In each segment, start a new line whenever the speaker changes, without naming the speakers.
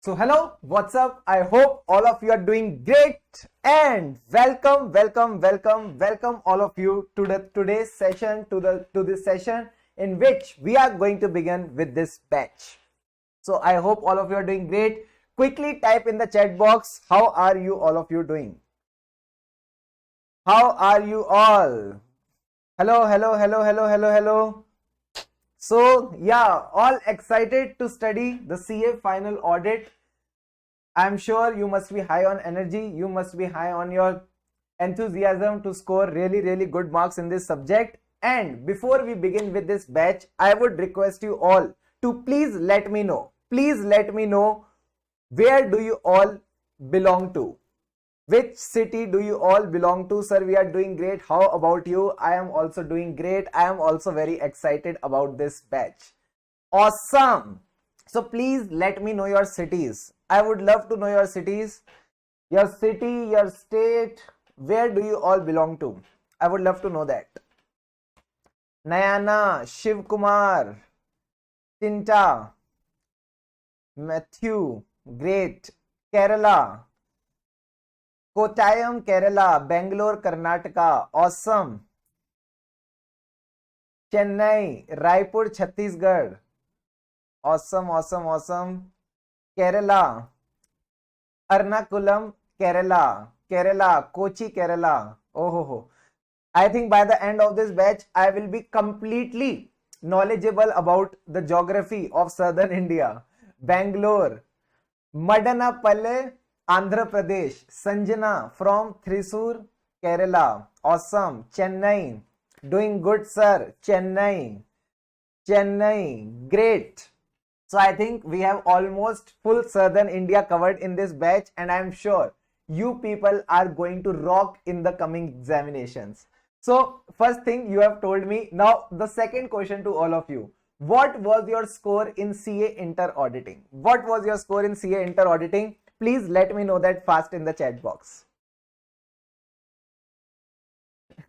So hello, what's up? I hope all of you are doing great and welcome all of you to today's session to this session in which we are going to begin with this batch. So I hope all of you are doing great. Quickly type in the chat box, how are you all of you doing? How are you all? Hello. So yeah, all excited to study the CA final audit. I'm sure you must be high on energy. You must be high on your enthusiasm to score really good marks in this subject. And before we begin with this batch, I would request you all to please let me know. Please let me know, where do you all belong to? Which city do you all belong to? Sir, we are doing great. How about you? I am also doing great. I am also very excited about this batch. Awesome. So please let me know your cities. I would love to know your cities, your city, your state. Where do you all belong to? I would love to know that. Nayana, Shiv Kumar, Tinta, Matthew, great. Kerala, Kottayam, Kerala, Bangalore, Karnataka, awesome. Chennai, Raipur, Chhattisgarh, awesome. Kerala, Ernakulam, Kerala, Kochi, Kerala. Oh. I think by the end of this batch, I will be completely knowledgeable about the geography of southern India. Bangalore, Madanapalle, Andhra Pradesh. Sanjana from Thrissur, Kerala. Awesome. Chennai. Doing good, sir. Chennai. Great. So I think we have almost full southern India covered in this batch, and I am sure you people are going to rock in the coming examinations. So first thing you have told me. Now the second question to all of you. What was your score in CA Inter Auditing? What was your score in CA Inter Auditing? Please let me know that fast in the chat box.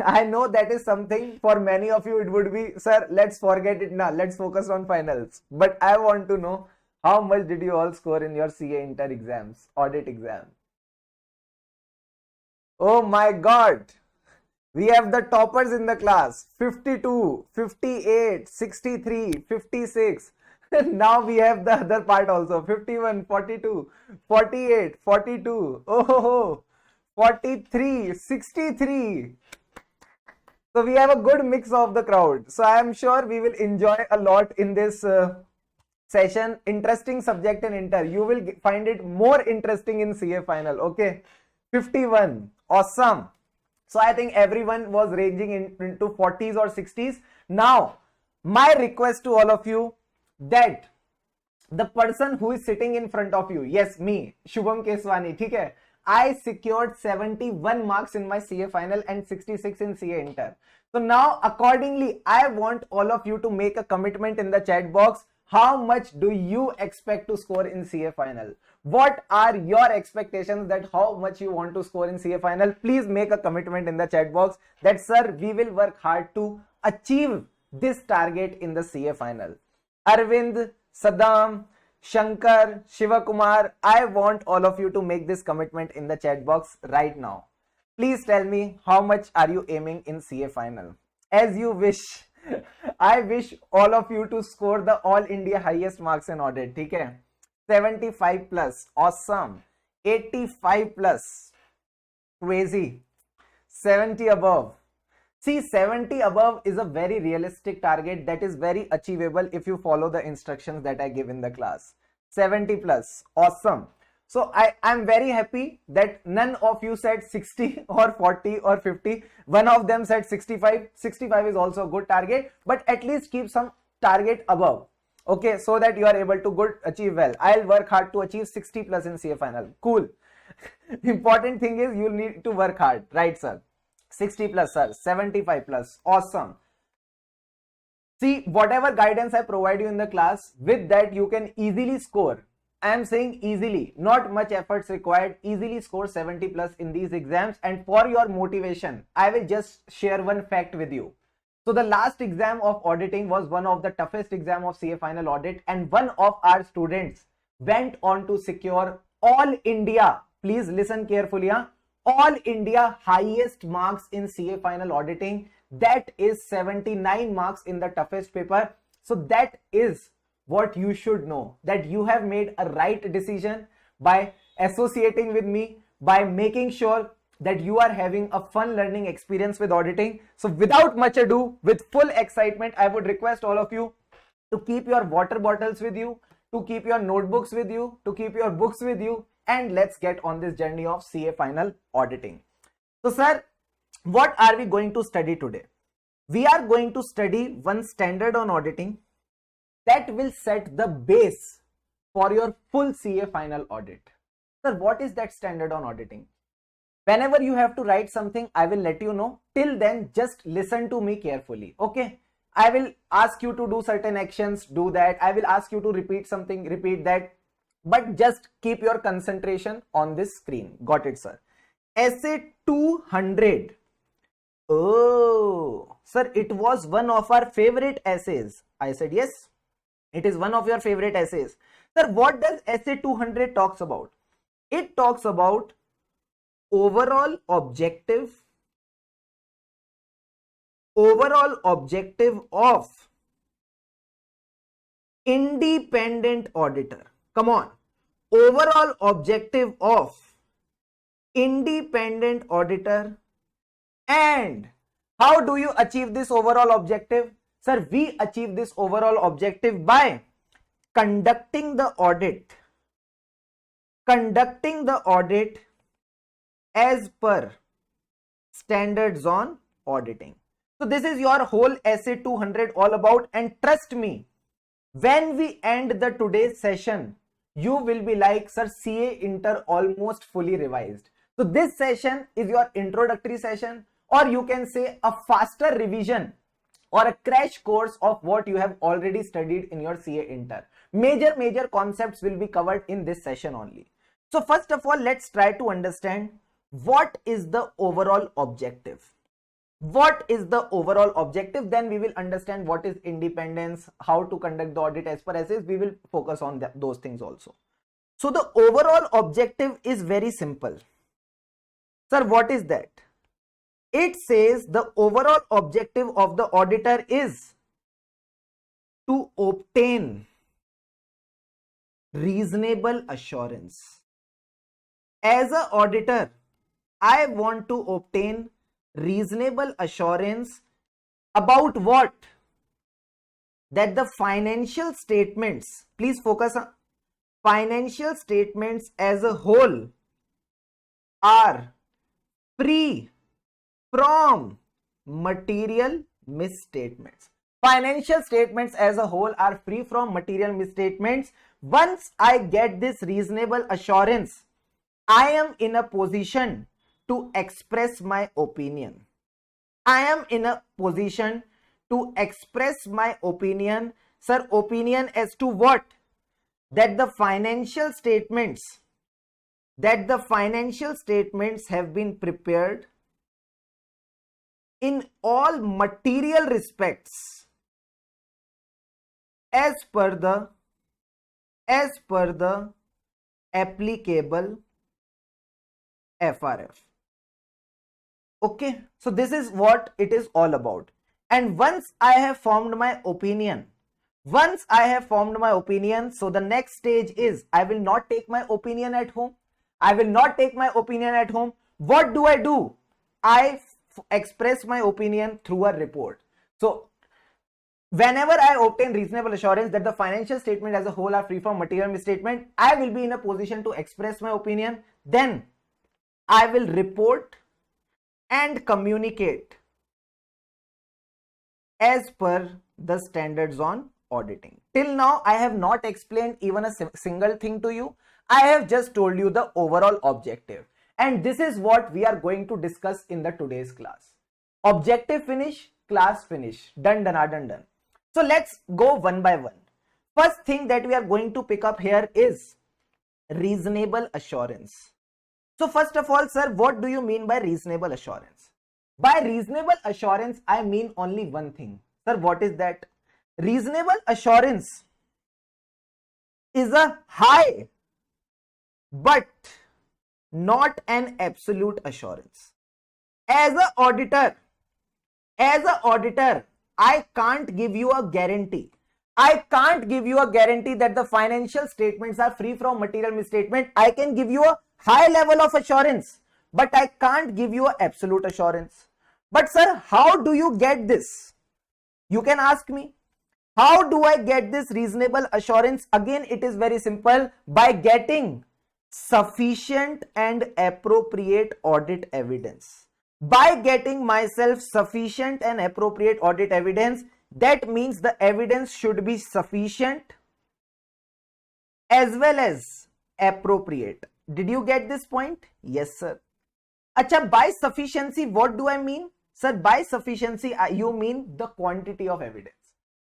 I know that is something for many of you it would be, sir, let's forget it now. Let's focus on finals. But I want to know, how much did you all score in your CA Inter exams, audit exam? Oh my God. We have the toppers in the class. 52, 58, 63, 56. Now we have the other part also. 51, 42, 48, 42. Oh, 43, 63. So we have a good mix of the crowd. So I am sure we will enjoy a lot in this session. Interesting subject in Inter. You will find it more interesting in CA final. Okay. 51. Awesome. So I think everyone was ranging into 40s or 60s. Now, my request to all of you, that the person who is sitting in front of you, yes, me, Shubham Keswani, okay, I secured 71 marks in my CA final and 66 in CA Inter. So now accordingly, I want all of you to make a commitment in the chat box. How much do you expect to score in CA final? What are your expectations, that how much you want to score in CA final? Please make a commitment in the chat box that, sir, we will work hard to achieve this target in the CA final. Arvind, Saddam, Shankar, Shivakumar, I want all of you to make this commitment in the chat box right now. Please tell me, how much are you aiming in CA final? As you wish. I wish all of you to score the all India highest marks in audit. Okay? 75 plus. Awesome. 85 plus. Crazy. 70 above. See, 70 above is a very realistic target that is very achievable if you follow the instructions that I give in the class. 70 plus. Awesome. So I'm very happy that none of you said 60 or 40 or 50. One of them said 65. 65 is also a good target, but at least keep some target above. Okay, so that you are able to achieve well. I'll work hard to achieve 60 plus in CA final. Cool. Important thing is you need to work hard, right, sir? 60 plus, sir. 75 plus. Awesome. See, whatever guidance I provide you in the class, with that you can easily score. I am saying easily, not much efforts required, easily score 70 plus in these exams. And for your motivation, I will just share one fact with you. So the last exam of auditing was one of the toughest exam of CA final audit, and one of our students went on to secure all India, please listen carefully, huh? All India highest marks in CA final auditing. That is 79 marks in the toughest paper. So that is what you should know, that you have made a right decision by associating with me, by making sure that you are having a fun learning experience with auditing. So without much ado, with full excitement, I would request all of you to keep your water bottles with you, to keep your notebooks with you, to keep your books with you, and let's get on this journey of CA final auditing. So sir, what are we going to study today? We are going to study one standard on auditing that will set the base for your full CA final audit. Sir, what is that standard on auditing? Whenever you have to write something, I will let you know. Till then, just listen to me carefully. Okay. I will ask you to do certain actions, do that. I will ask you to repeat something, repeat that. But just keep your concentration on this screen. Got it, sir? Essay 200. Oh, sir, it was one of our favorite essays. I said yes. It is one of your favorite essays. Sir, what does essay 200 talks about? It talks about overall objective of independent auditor. Come on. Overall objective of independent auditor. And how do you achieve this overall objective? Sir, we achieve this overall objective by conducting the audit as per standards on auditing. So this is your whole essay 200 all about, and trust me, when we end the today's session, you will be like, sir, CA Inter almost fully revised. So this session is your introductory session, or you can say a faster revision or a crash course of what you have already studied in your CA Inter. Major concepts will be covered in this session only. So first of all, let's try to understand what is the overall objective. What is the overall objective? Then we will understand what is independence, how to conduct the audit as per essays. We will focus on those things also. So the overall objective is very simple. Sir, what is that? It says the overall objective of the auditor is to obtain reasonable assurance. As an auditor, I want to obtain reasonable assurance about what? That the financial statements, please focus on financial statements as a whole, are free from material misstatements. Financial statements as a whole are free from material misstatements. Once I get this reasonable assurance, I am in a position to express my opinion. I am in a position to express my opinion. Sir, opinion as to what? That the financial statements have been prepared in all material respects as per the applicable FRF. Okay, so this is what it is all about. And once I have formed my opinion, so the next stage is, I will not take my opinion at home. What do? I express my opinion through a report. So whenever I obtain reasonable assurance that the financial statement as a whole are free from material misstatement, I will be in a position to express my opinion. Then I will report and communicate as per the standards on auditing. Till now, I have not explained even a single thing to you. I have just told you the overall objective. And this is what we are going to discuss in the today's class. Objective finish, class finish. Done. So let's go one by one. First thing that we are going to pick up here is reasonable assurance. So first of all, sir, what do you mean by reasonable assurance? By reasonable assurance, I mean only one thing. Sir, what is that? Reasonable assurance is a high but not an absolute assurance. As a auditor, I can't give you a guarantee. I can't give you a guarantee that the financial statements are free from material misstatement. I can give you a high level of assurance, but I can't give you an absolute assurance. But sir, how do you get this? You can ask me. How do I get this reasonable assurance? Again, it is very simple, by getting sufficient and appropriate audit evidence. By getting myself sufficient and appropriate audit evidence, that means the evidence should be sufficient as well as appropriate. Did you get this point? Yes, sir. Acha, by sufficiency, what do I mean? Sir, by sufficiency, you mean the quantity of evidence.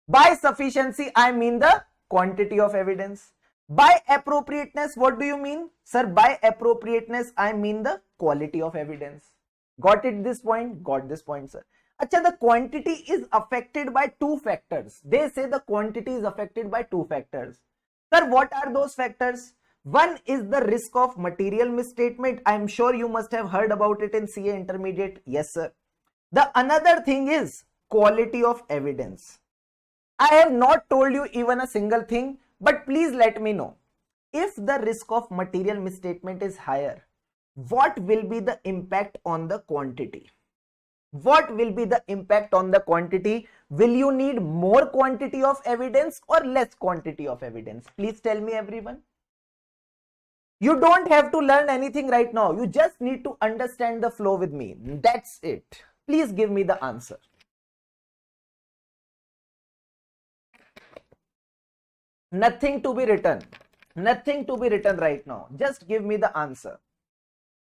By sufficiency, I mean the quantity of evidence. By appropriateness, what do you mean? Sir, by appropriateness, I mean the quality of evidence. Got it this point? Got this point, sir. Acha, the quantity is affected by two factors. They say the quantity is affected by two factors. Sir, what are those factors? One is the risk of material misstatement. I am sure you must have heard about it in CA Intermediate. Yes, sir. The another thing is quality of evidence. I have not told you even a single thing, but please let me know. If the risk of material misstatement is higher, what will be the impact on the quantity? What will be the impact on the quantity? Will you need more quantity of evidence or less quantity of evidence? Please tell me, everyone. You don't have to learn anything right now. You just need to understand the flow with me. That's it. Please give me the answer. Nothing to be written. Nothing to be written right now. Just give me the answer.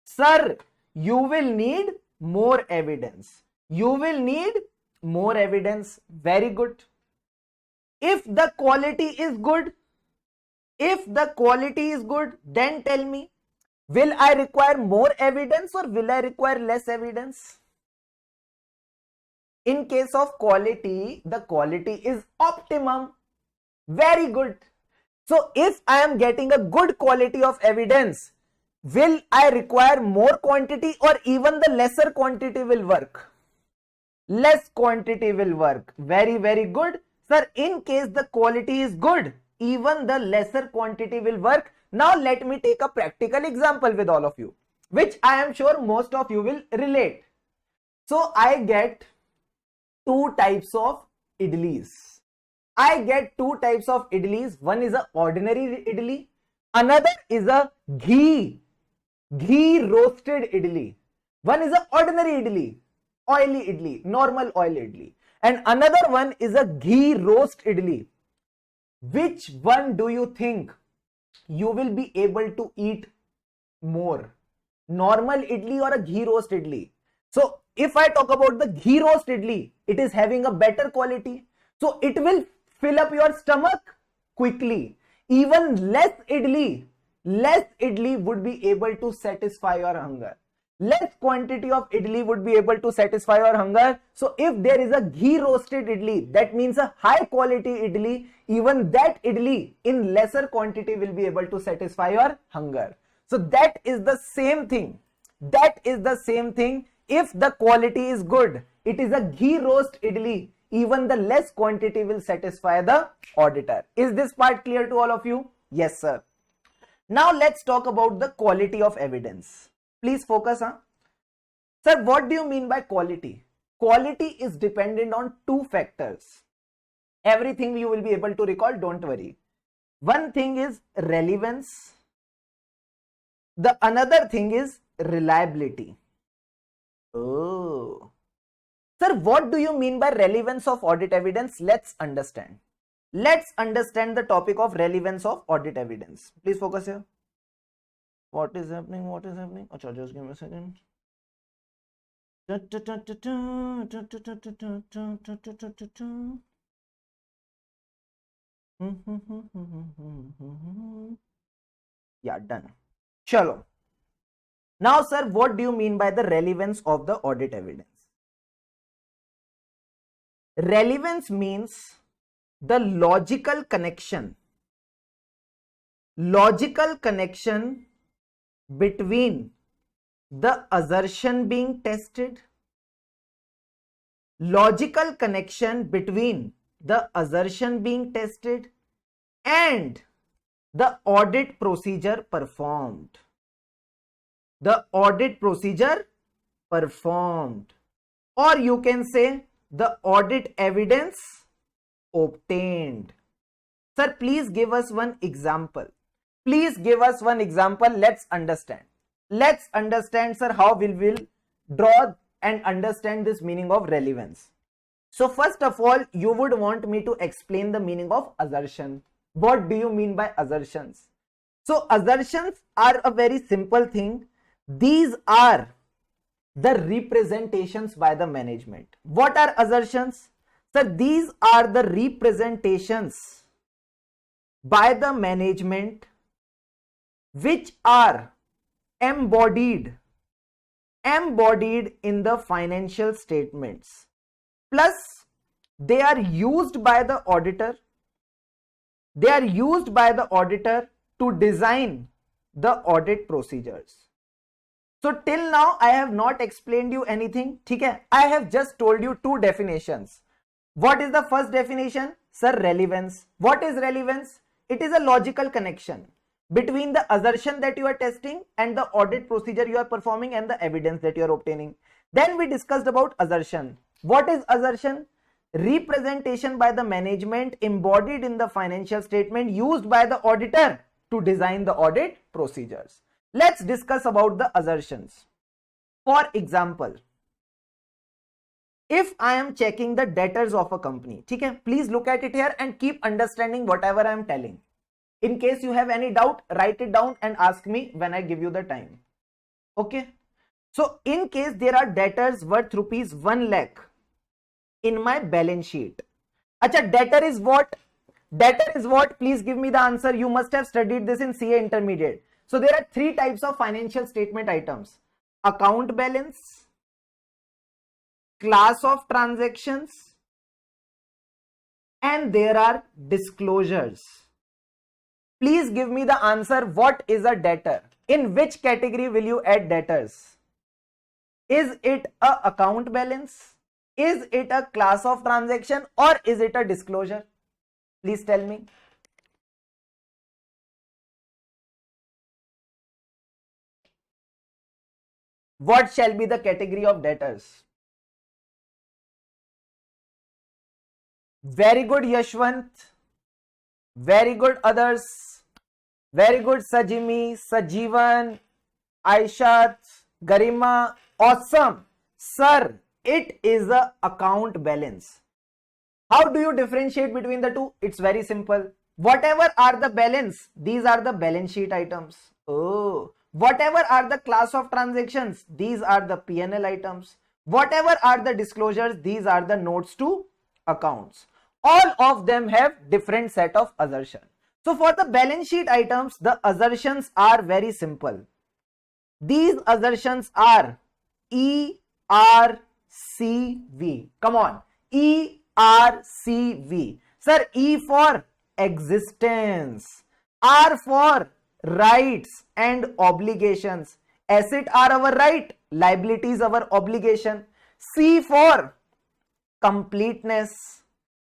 Sir, you will need more evidence. You will need more evidence. Very good. If the quality is good, then tell me, will I require more evidence or will I require less evidence? In case of quality, the quality is optimum. Very good. So if I am getting a good quality of evidence, will I require more quantity or even the lesser quantity will work? Less quantity will work. Very, very good. Sir, in case the quality is good, even the lesser quantity will work. Now let me take a practical example with all of you, which I am sure most of you will relate. So I get two types of idlis. I get two types of idlis. One is a ordinary idli. Another is a ghee roasted idli. One is a ordinary idli, oily idli, normal oil idli. And another one is a ghee roast idli. Which one do you think you will be able to eat more? Normal idli or a ghee roast idli? So if I talk about the ghee roast idli, it is having a better quality. So it will fill up your stomach quickly. Even less idli would be able to satisfy your hunger. Less quantity of idli would be able to satisfy your hunger. So if there is a ghee roasted idli, that means a high quality idli, even that idli in lesser quantity will be able to satisfy your hunger. So that is the same thing. That is the same thing. If the quality is good, it is a ghee roast idli, even the less quantity will satisfy the auditor. Is this part clear to all of you? Yes, sir. Now let's talk about the quality of evidence. Please focus, huh? Sir, what do you mean by quality? Quality is dependent on two factors. Everything you will be able to recall, don't worry. One thing is relevance. The another thing is reliability. Oh. Sir, what do you mean by relevance of audit evidence? Let's understand. Let's understand the topic of relevance of audit evidence. Please focus here. What is happening? What is happening? Achha, just give me a second. Yeah, done. Chalo. Now, sir, what do you mean by the relevance of the audit evidence? Relevance means the logical connection logical connection between the assertion being tested, logical connection between the assertion being tested and the audit procedure performed. The audit procedure performed, or you can say the audit evidence obtained. Sir, please give us one example. Please give us one example. Let's understand. Let's understand, sir, how we will draw and understand this meaning of relevance. So first of all, you would want me to explain the meaning of assertion. What do you mean by assertions? So assertions are a very simple thing. These are the representations by the management. What are assertions? So these are the representations by the management which are embodied in the financial statements, plus they are used by the auditor. They are used by the auditor to design the audit procedures. So till now I have not explained you anything. Okay? I have just told you two definitions. What is the first definition? Sir, relevance. What is relevance? It is a logical connection between the assertion that you are testing and the audit procedure you are performing and the evidence that you are obtaining. Then we discussed about assertion. What is assertion? Representation by the management embodied in the financial statement used by the auditor to design the audit procedures. Let's discuss about the assertions. For example, if I am checking the debtors of a company, okay, please look at it here and keep understanding whatever I am telling. In case you have any doubt, write it down and ask me when I give you the time. Okay. So in case there are debtors worth rupees 1 lakh in my balance sheet. Acha, debtor is what? Debtor is what? Please give me the answer. You must have studied this in CA intermediate. So there are three types of financial statement items: account balance, class of transactions, and there are disclosures. Please give me the answer. What is a debtor? In which category will you add debtors? Is it a account balance? Is it a class of transaction, or is it a disclosure? Please tell me. What shall be the category of debtors? Very good, Yashwant. Very good, others. Very good, Sajimi, Sajivan, Aishat, Garima. Awesome. Sir, it is a account balance. How do you differentiate between the two? It's very simple. Whatever are the balance, these are the balance sheet items. Oh, whatever are the class of transactions, these are the P&L items. Whatever are the disclosures, these are the notes to accounts. All of them have different set of assertions. So for the balance sheet items, the assertions are very simple. These assertions are ERCV. Come on, ERCV. Sir, E for existence, R for rights and obligations. Asset are our right, liabilities our obligation. C for completeness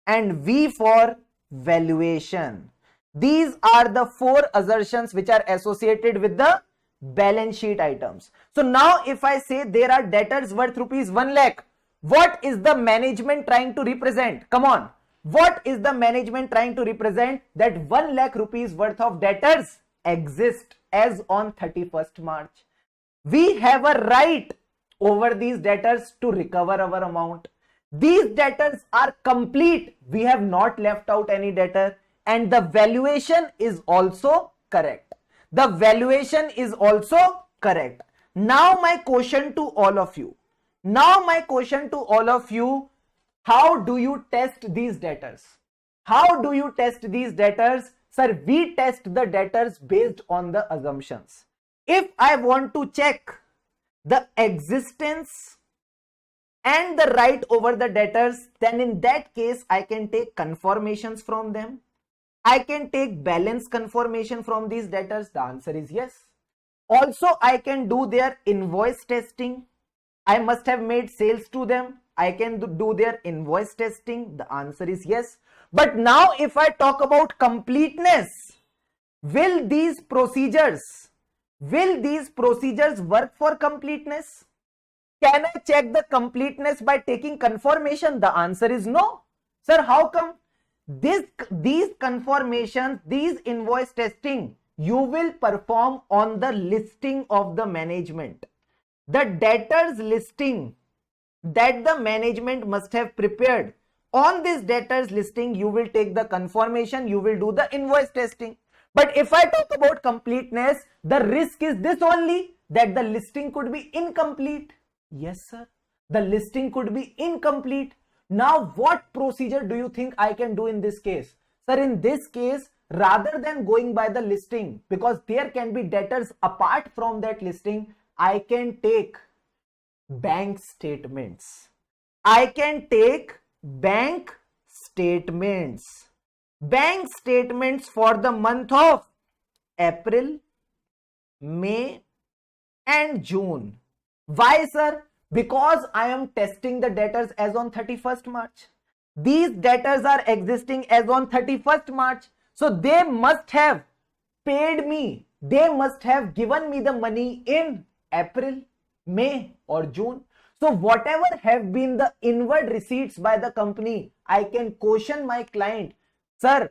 and V for valuation. These are the four assertions which are associated with the balance sheet items. So now if I say there are debtors worth rupees 1 lakh, what is the management trying to represent? Come on. What is the management trying to represent? That 1 lakh rupees worth of debtors exist as on 31st March. We have a right over these debtors to recover our amount. These debtors are complete. We have not left out any debtor, and the valuation is also correct. The valuation is also correct. Now my question to all of you. How do you test these debtors? How do you test these debtors? Sir, we test the debtors based on the assumptions. If I want to check the existence and the right over the debtors, then in that case I can take confirmations from them. I can take balance confirmation from these debtors. The answer is yes. Also, I can do their invoice testing. I must have made sales to them. I can do their invoice testing. The answer is yes. But now if I talk about completeness, will these procedures work for completeness? Can I check the completeness by taking confirmation? The answer is no. Sir, how come? These confirmations, these invoice testing, you will perform on the listing of the management. The debtors listing that the management must have prepared. On this debtors listing, you will take the confirmation, you will do the invoice testing. But if I talk about completeness, the risk is this only, that the listing could be incomplete. Yes, sir. The listing could be incomplete. Now, what procedure do you think I can do in this case? Sir, in this case, rather than going by the listing, because there can be debtors apart from that listing, I can take bank statements. I can take bank statements. Bank statements for the month of April, May and June. Why, sir? Because I am testing the debtors as on 31st March. These debtors are existing as on 31st March. So they must have paid me. They must have given me the money in April, May or June. So whatever have been the inward receipts by the company, I can caution my client. Sir,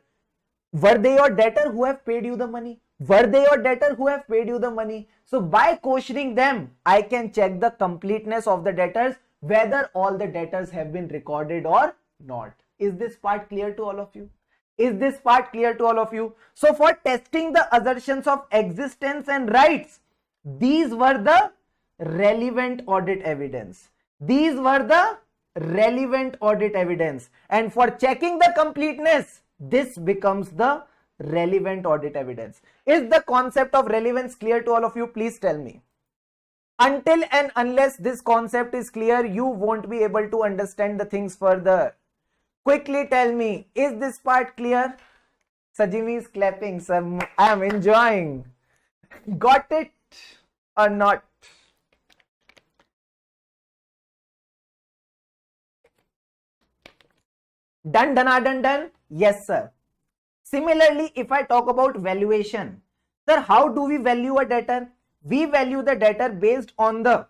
were they your debtor who have paid you the money? Were they your debtor who have paid you the money? So by cautioning them, I can check the completeness of the debtors, whether all the debtors have been recorded or not. Is this part clear to all of you? Is this part clear to all of you? So for testing the assertions of existence and rights, these were the relevant audit evidence. These were the relevant audit evidence. And for checking the completeness, this becomes the relevant audit evidence. Is the concept of relevance clear to all of you? Please tell me. Until and unless this concept is clear, you won't be able to understand the things further. Quickly tell me, is this part clear? Sajimi is clapping, sir. I am enjoying. Got it or not? Done, done. Yes, sir. Similarly, if I talk about valuation, sir, how do we value a debtor? We value the debtor based on the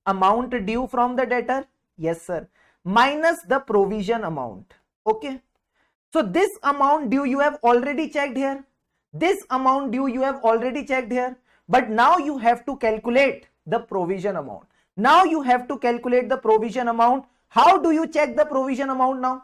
amount due from the debtor. Yes, sir. Minus the provision amount. Okay. So this amount due you have already checked here. This amount due you have already checked here. But now you have to calculate the provision amount. Now you have to calculate the provision amount. How do you check the provision amount now?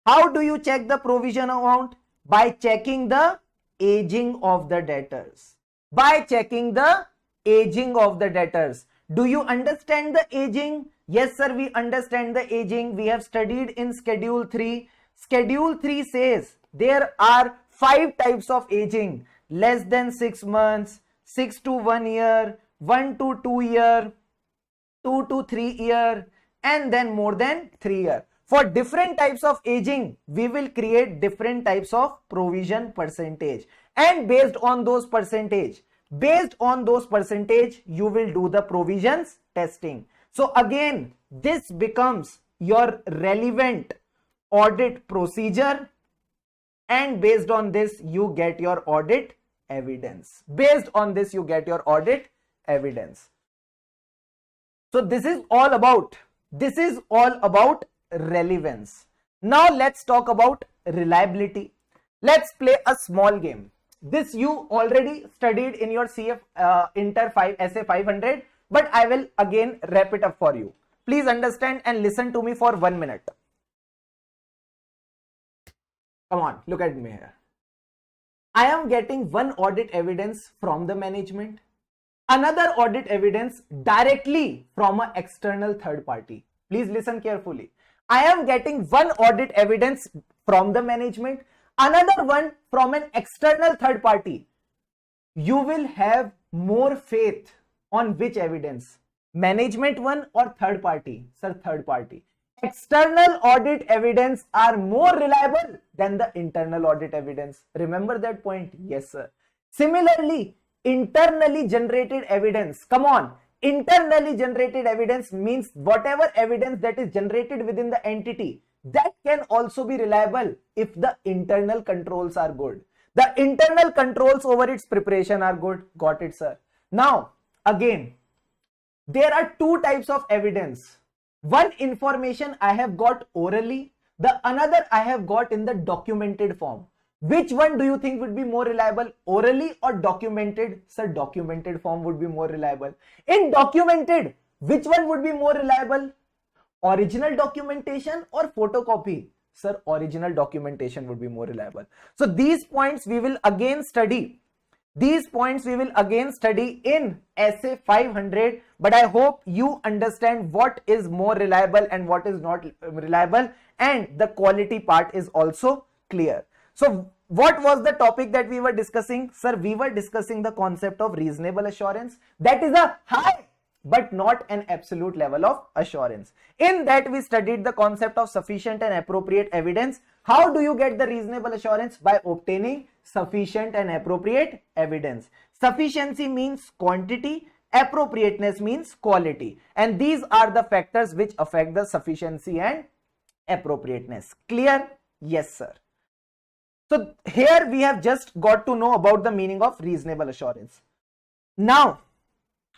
How do you check the provision amount? By checking the aging of the debtors. By checking the aging of the debtors. Do you understand the aging? Yes, sir, we understand the aging. We have studied in Schedule 3. Schedule 3 says there are 5 types of aging. Less than 6 months, 6 to 1 year, 1 to 2 year, 2 to 3 year, and then more than 3 year. For different types of aging, we will create different types of provision percentage. And based on those percentage, you will do the provisions testing. So again, this becomes your relevant audit procedure. And based on this, you get your audit evidence. Based on this, you get your audit evidence. So this is all about relevance. Now let's talk about reliability. Let's play a small game. This you already studied in your CF Inter 5 SA 500, but I will again wrap it up for you. Please understand and listen to me for 1 minute. Come on, look at me here. I am getting one audit evidence from the management, another audit evidence directly from an external third party. Please listen carefully. I am getting one audit evidence from the management, another one from an external third party. You will have more faith on which evidence? Management one or third party? Sir, third party. external audit evidence are more reliable than the internal audit evidence. Remember that point? Yes, sir. Similarly, internally generated evidence, come on, internally generated evidence means whatever evidence that is generated within the entity, that can also be reliable if the internal controls are good. The internal controls over its preparation are good. Got it, sir? Now, again, there are two types of evidence. One information I have got orally, the another I have got in the documented form. Which one do you think would be more reliable, orally or documented? Sir, documented form would be more reliable. In documented, which one would be more reliable? Original documentation or photocopy? Sir, original documentation would be more reliable. So these points we will again study. These points we will again study in Essay 500, but I hope you understand what is more reliable and what is not reliable, and the quality part is also clear. So what was the topic that we were discussing? Sir, we were discussing the concept of reasonable assurance. That is a high but not an absolute level of assurance. In that we studied the concept of sufficient and appropriate evidence. How do you get the reasonable assurance? By obtaining sufficient and appropriate evidence. Sufficiency means quantity, appropriateness means quality, and these are the factors which affect the sufficiency and appropriateness. Clear? Yes, sir. So here we have just got to know about the meaning of reasonable assurance. Now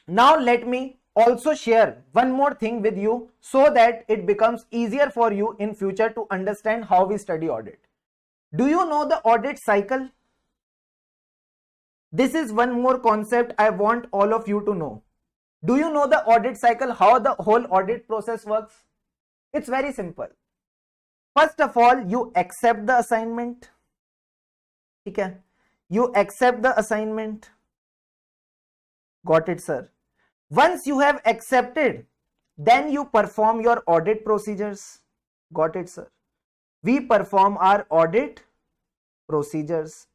let me also share one more thing with you so that it becomes easier for you in future to understand how we study audit. Do you know the audit cycle? This is one more concept I want all of you to know. Do you know the audit cycle, how the whole audit process works? It's very simple. First of all, you accept the assignment. Okay? You accept the assignment. Got it, sir? Once you have accepted, then you perform your audit procedures. Got it, sir? We perform our audit procedures.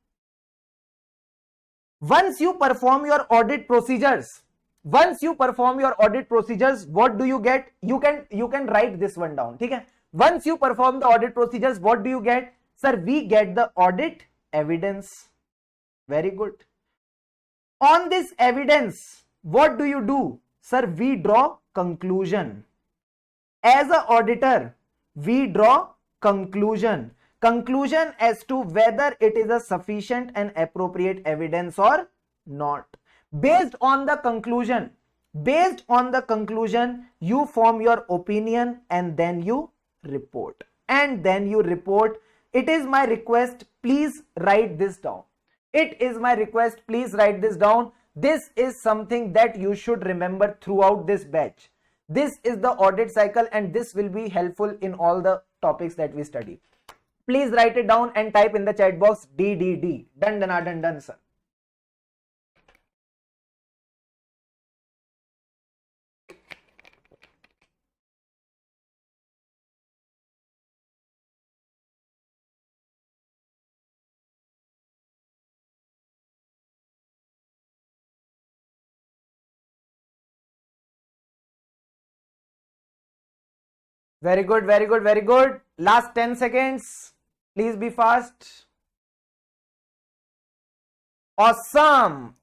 Once you perform your audit procedures, what do you get? You can write this one down. Okay? Once you perform the audit procedures, what do you get? Sir, we get the audit evidence. Very good. On this evidence, what do you do? Sir, we draw conclusion. As an auditor, we draw conclusion. Conclusion as to whether it is a sufficient and appropriate evidence or not. Based on the conclusion, you form your opinion and then you report. It is my request, please write this down. This is something that you should remember throughout this batch. This is the audit cycle and this will be helpful in all the topics that we study. Please write it down and type in the chat box DDD. Done, sir. Very good. Last 10 seconds. Please be fast. Awesome.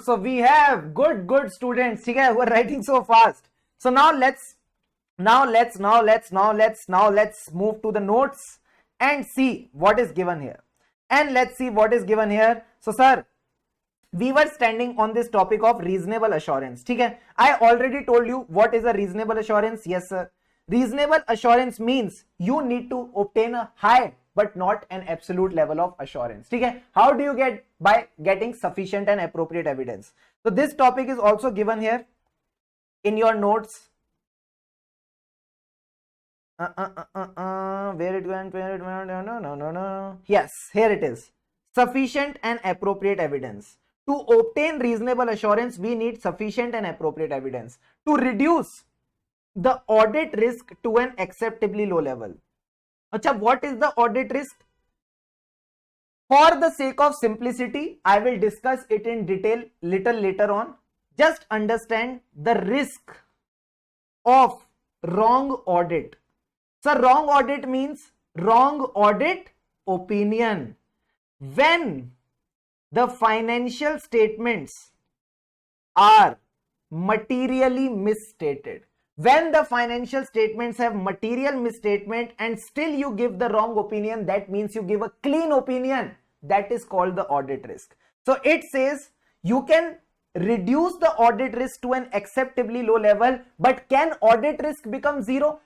So we have good students who are writing so fast. So now let's move to the notes and see what is given here. So sir, we were standing on this topic of reasonable assurance. Okay? I already told you what is a reasonable assurance. Yes, sir. Reasonable assurance means you need to obtain a high but not an absolute level of assurance. Okay? How do you get? By getting sufficient and appropriate evidence. So this topic is also given here in your notes. Where it went? No. Yes, here it is. Sufficient and appropriate evidence. To obtain reasonable assurance, we need sufficient and appropriate evidence to reduce the audit risk to an acceptably low level. Achha, what is the audit risk? For the sake of simplicity, I will discuss it in detail little later on. Just understand the risk of wrong audit. So wrong audit means wrong audit opinion. When the financial statements are materially misstated. When the financial statements have material misstatement and still you give the wrong opinion, that means you give a clean opinion. That is called the audit risk. So it says you can reduce the audit risk to an acceptably low level, but can audit risk become zero?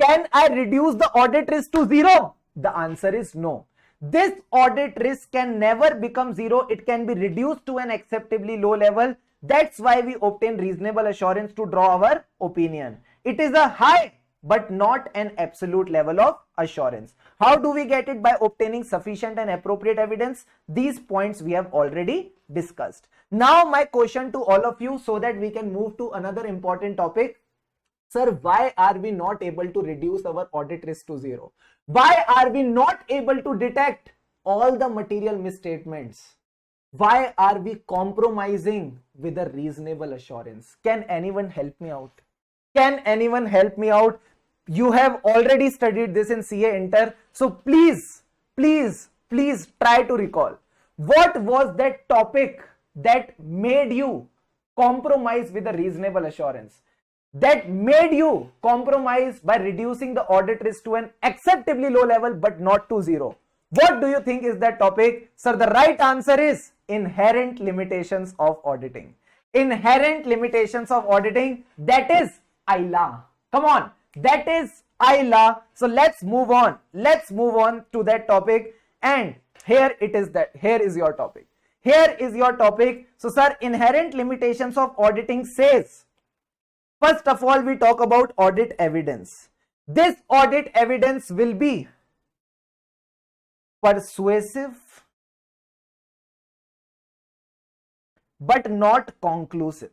Can I reduce the audit risk to zero? The answer is no. This audit risk can never become zero. It can be reduced to an acceptably low level. That's why we obtain reasonable assurance to draw our opinion. It is a high but not an absolute level of assurance. How do we get it? By obtaining sufficient and appropriate evidence. These points we have already discussed. Now my question to all of you, so that we can move to another important topic. Sir, why are we not able to reduce our audit risk to zero? Why are we not able to detect all the material misstatements? Why are we compromising with a reasonable assurance? Can anyone help me out? Can anyone help me out? You have already studied this in CA Inter. So please try to recall. What was that topic that made you compromise with a reasonable assurance? That made you compromise by reducing the audit risk to an acceptably low level but not to zero. What do you think is that topic? Sir, the right answer is inherent limitations of auditing. Inherent limitations of auditing, that is ILA. Come on, that is ILA. So let's move on. Let's move on to that topic. And here it is that, here is your topic. Here is your topic. So sir, inherent limitations of auditing says, first of all, we talk about audit evidence. This audit evidence will be persuasive but not conclusive.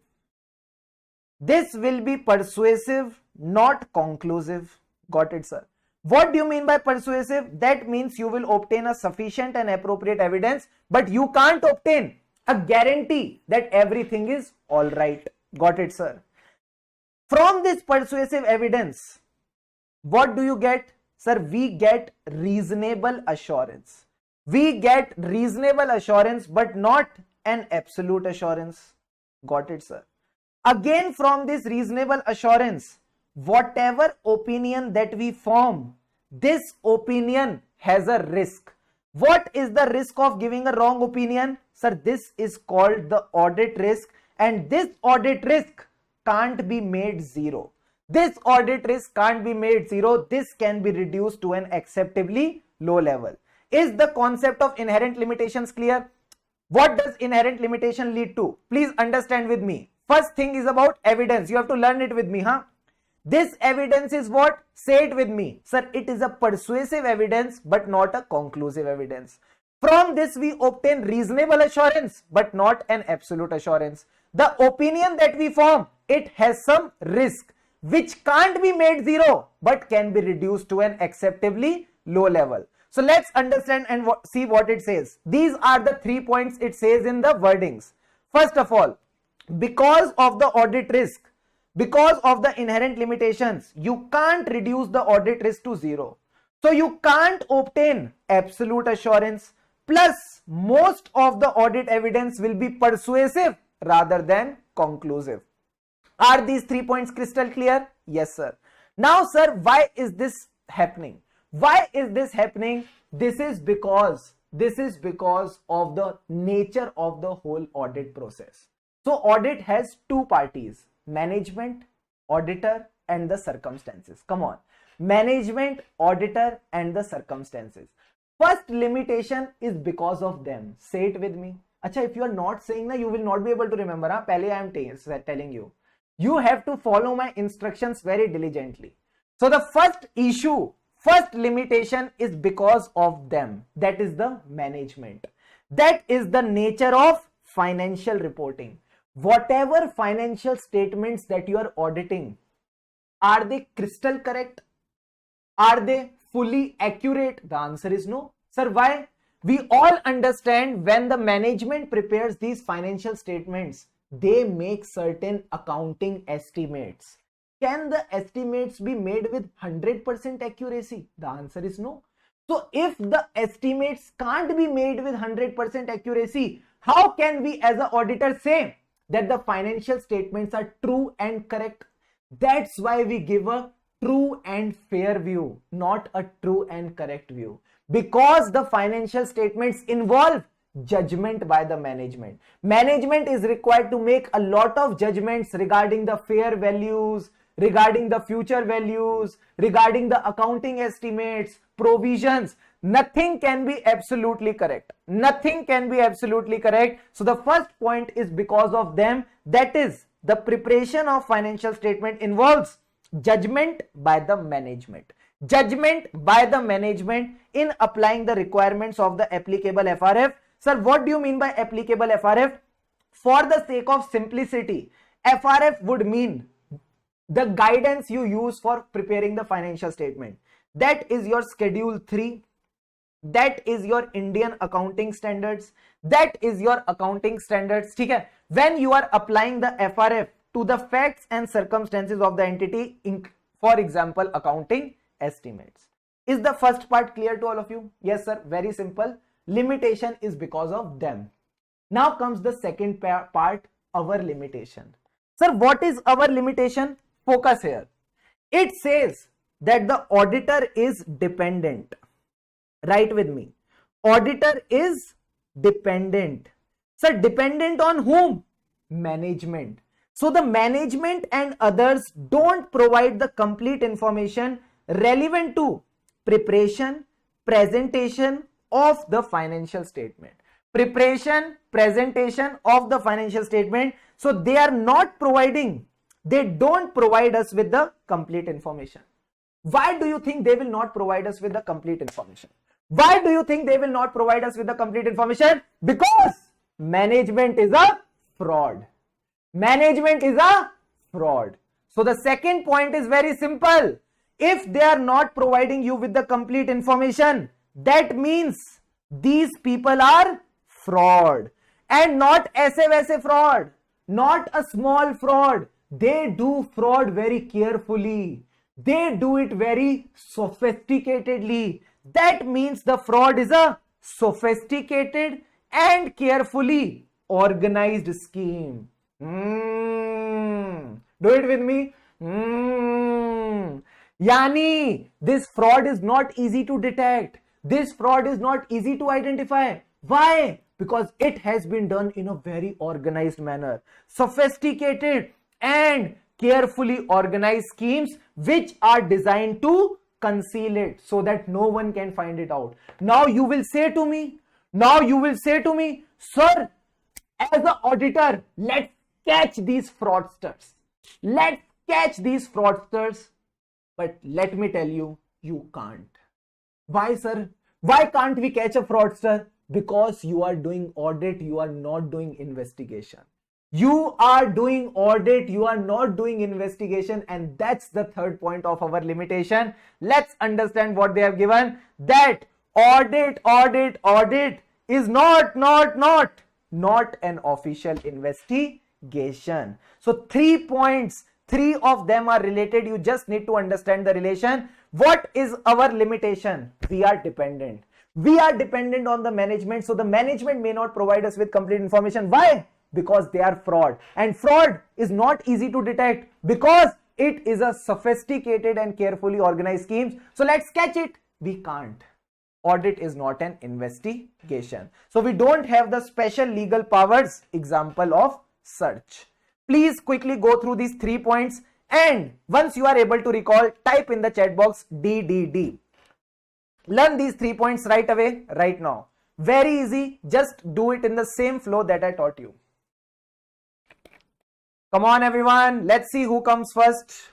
This will be persuasive, not conclusive. Got it, sir? What do you mean by persuasive? That means you will obtain a sufficient and appropriate evidence, but you can't obtain a guarantee that everything is all right. Got it, sir? From this persuasive evidence, what do you get? Sir, we get reasonable assurance. We get reasonable assurance but not an absolute assurance. Got it, sir? Again, from this reasonable assurance, whatever opinion that we form, this opinion has a risk. What is the risk of giving a wrong opinion? Sir, this is called the audit risk, and this audit risk can't be made zero. This audit risk can't be made zero. This can be reduced to an acceptably low level. Is the concept of inherent limitations clear? What does inherent limitation lead to? Please understand with me. First thing is about evidence. You have to learn it with me, huh? This evidence is what? Say it with me. Sir, it is a persuasive evidence but not a conclusive evidence. From this we obtain reasonable assurance but not an absolute assurance. The opinion that we form, it has some risk which can't be made zero but can be reduced to an acceptably low level. So let's understand and see what it says. These are the 3 points it says in the wordings. First of all, because of the audit risk, because of the inherent limitations, you can't reduce the audit risk to zero. So you can't obtain absolute assurance. Plus, most of the audit evidence will be persuasive rather than conclusive. Are these 3 points crystal clear? Yes, sir. Now, sir, why is this happening? Why is this happening? This is because of the nature of the whole audit process. So audit has two parties: management, auditor, and the circumstances. Come on. Management, auditor, and the circumstances. First limitation is because of them. Say it with me. Acha, if you are not saying that, you will not be able to remember. Huh? Pehle I am telling you. You have to follow my instructions very diligently. So the first issue, first limitation is because of them. That is the management. That is the nature of financial reporting. Whatever financial statements that you are auditing, are they crystal correct? Are they fully accurate? The answer is no. Sir, why? We all understand when the management prepares these financial statements, they make certain accounting estimates. can the estimates be made with 100% accuracy? The answer is no. So if the estimates can't be made with 100% accuracy, how can we as an auditor say that the financial statements are true and correct? That's why we give a true and fair view, not a true and correct view. Because the financial statements involve judgment by the management. Management is required to make a lot of judgments regarding the fair values, regarding the future values, regarding the accounting estimates, provisions. Nothing can be absolutely correct. Nothing can be absolutely correct. So the first point is because of them. That is, the preparation of financial statement involves judgment by the management. Judgment by the management in applying the requirements of the applicable FRF. Sir, what do you mean by applicable FRF? For the sake of simplicity, FRF would mean the guidance you use for preparing the financial statement. That is your Schedule 3. That is your Indian accounting standards. That is your accounting standards. Okay? When you are applying the FRF to the facts and circumstances of the entity, for example, accounting estimates. Is the first part clear to all of you? Yes, sir. Very simple. Limitation is because of them. Now comes the second part, our limitation. Sir, what is our limitation? Focus here. It says that the auditor is dependent. Write with me. Auditor is dependent. Sir, dependent on whom? Management. So the management and others don't provide the complete information relevant to preparation, presentation of the financial statement. Preparation, presentation of the financial statement. So they are not providing, they don't provide us with the complete information. Why do you think they will not provide us with the complete information? Why do you think they will not provide us with the complete information? Because management is a fraud. Management is a fraud. So the second point is very simple. If they are not providing you with the complete information, that means these people are fraud. And not aise fraud, not a small fraud. They do fraud very carefully. They do it very sophisticatedly. That means the fraud is a sophisticated and carefully organized scheme. Do it with me. Yani, this fraud is not easy to detect. This fraud is not easy to identify. Why? Because it has been done in a very organized manner. Sophisticated and carefully organized schemes which are designed to conceal it so that no one can find it out. Now you will say to me, sir, as an auditor, let's catch these fraudsters. Let's catch these fraudsters. But let me tell you, you can't. Why, sir? Why can't we catch a fraudster? Because you are doing audit, you are not doing investigation. You are doing audit, you are not doing investigation, and that's the third point of our limitation. Let's understand what they have given. That audit is not an official investigation. So 3 points, 3 of them are related. You just need to understand the relation. What is our limitation? We are dependent. We are dependent on the management. So the management may not provide us with complete information. Why? Because they are fraud. And fraud is not easy to detect because it is a sophisticated and carefully organized scheme. So let's catch it. We can't. Audit is not an investigation. So we don't have the special legal powers. Example of search. Please quickly go through these 3 points, and once you are able to recall, type in the chat box DDD. Learn these 3 points right away, right now. Very easy. Just do it in the same flow that I taught you. Come on, everyone. Let's see who comes first.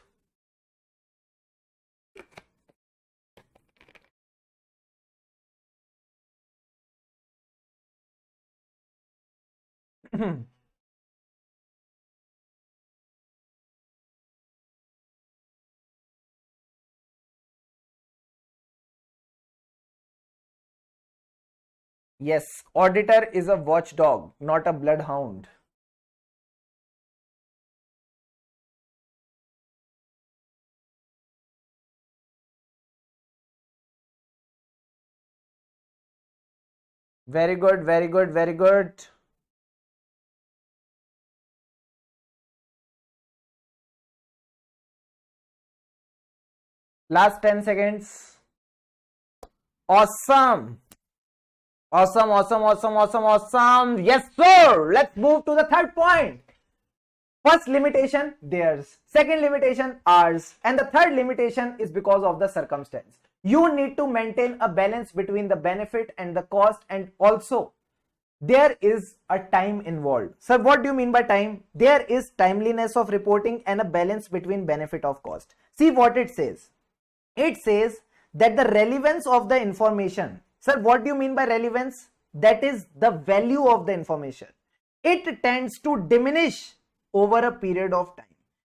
Yes, auditor is a watchdog, not a bloodhound. Very good, very good, very good. Last 10 seconds. Awesome. Awesome, awesome, awesome, awesome, awesome. Yes, sir. Let's move to the third point. First limitation, theirs. Second limitation, ours. And the third limitation is because of the circumstance. You need to maintain a balance between the benefit and the cost, and also there is a time involved. Sir, what do you mean by time? There is timeliness of reporting and a balance between benefit of cost. See what it says. It says that the relevance of the information. Sir, what do you mean by relevance? That is the value of the information. It tends to diminish over a period of time.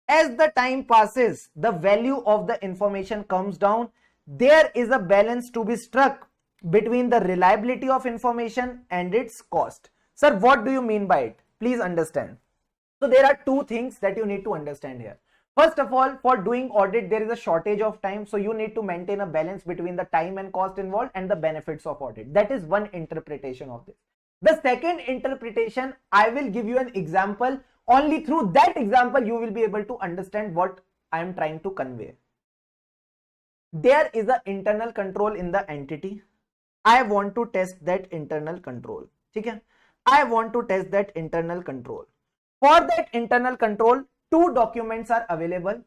As the time passes, the value of the information comes down. There is a balance to be struck between the reliability of information and its cost. Sir, what do you mean by it? Please understand. So there are two things that you need to understand here. First of all, for doing audit, there is a shortage of time. So you need to maintain a balance between the time and cost involved and the benefits of audit. That is one interpretation of this. The second interpretation, I will give you an example. Only through that example, you will be able to understand what I am trying to convey. There is an internal control in the entity. I want to test that internal control. Okay? I want to test that internal control. For that internal control, two documents are available.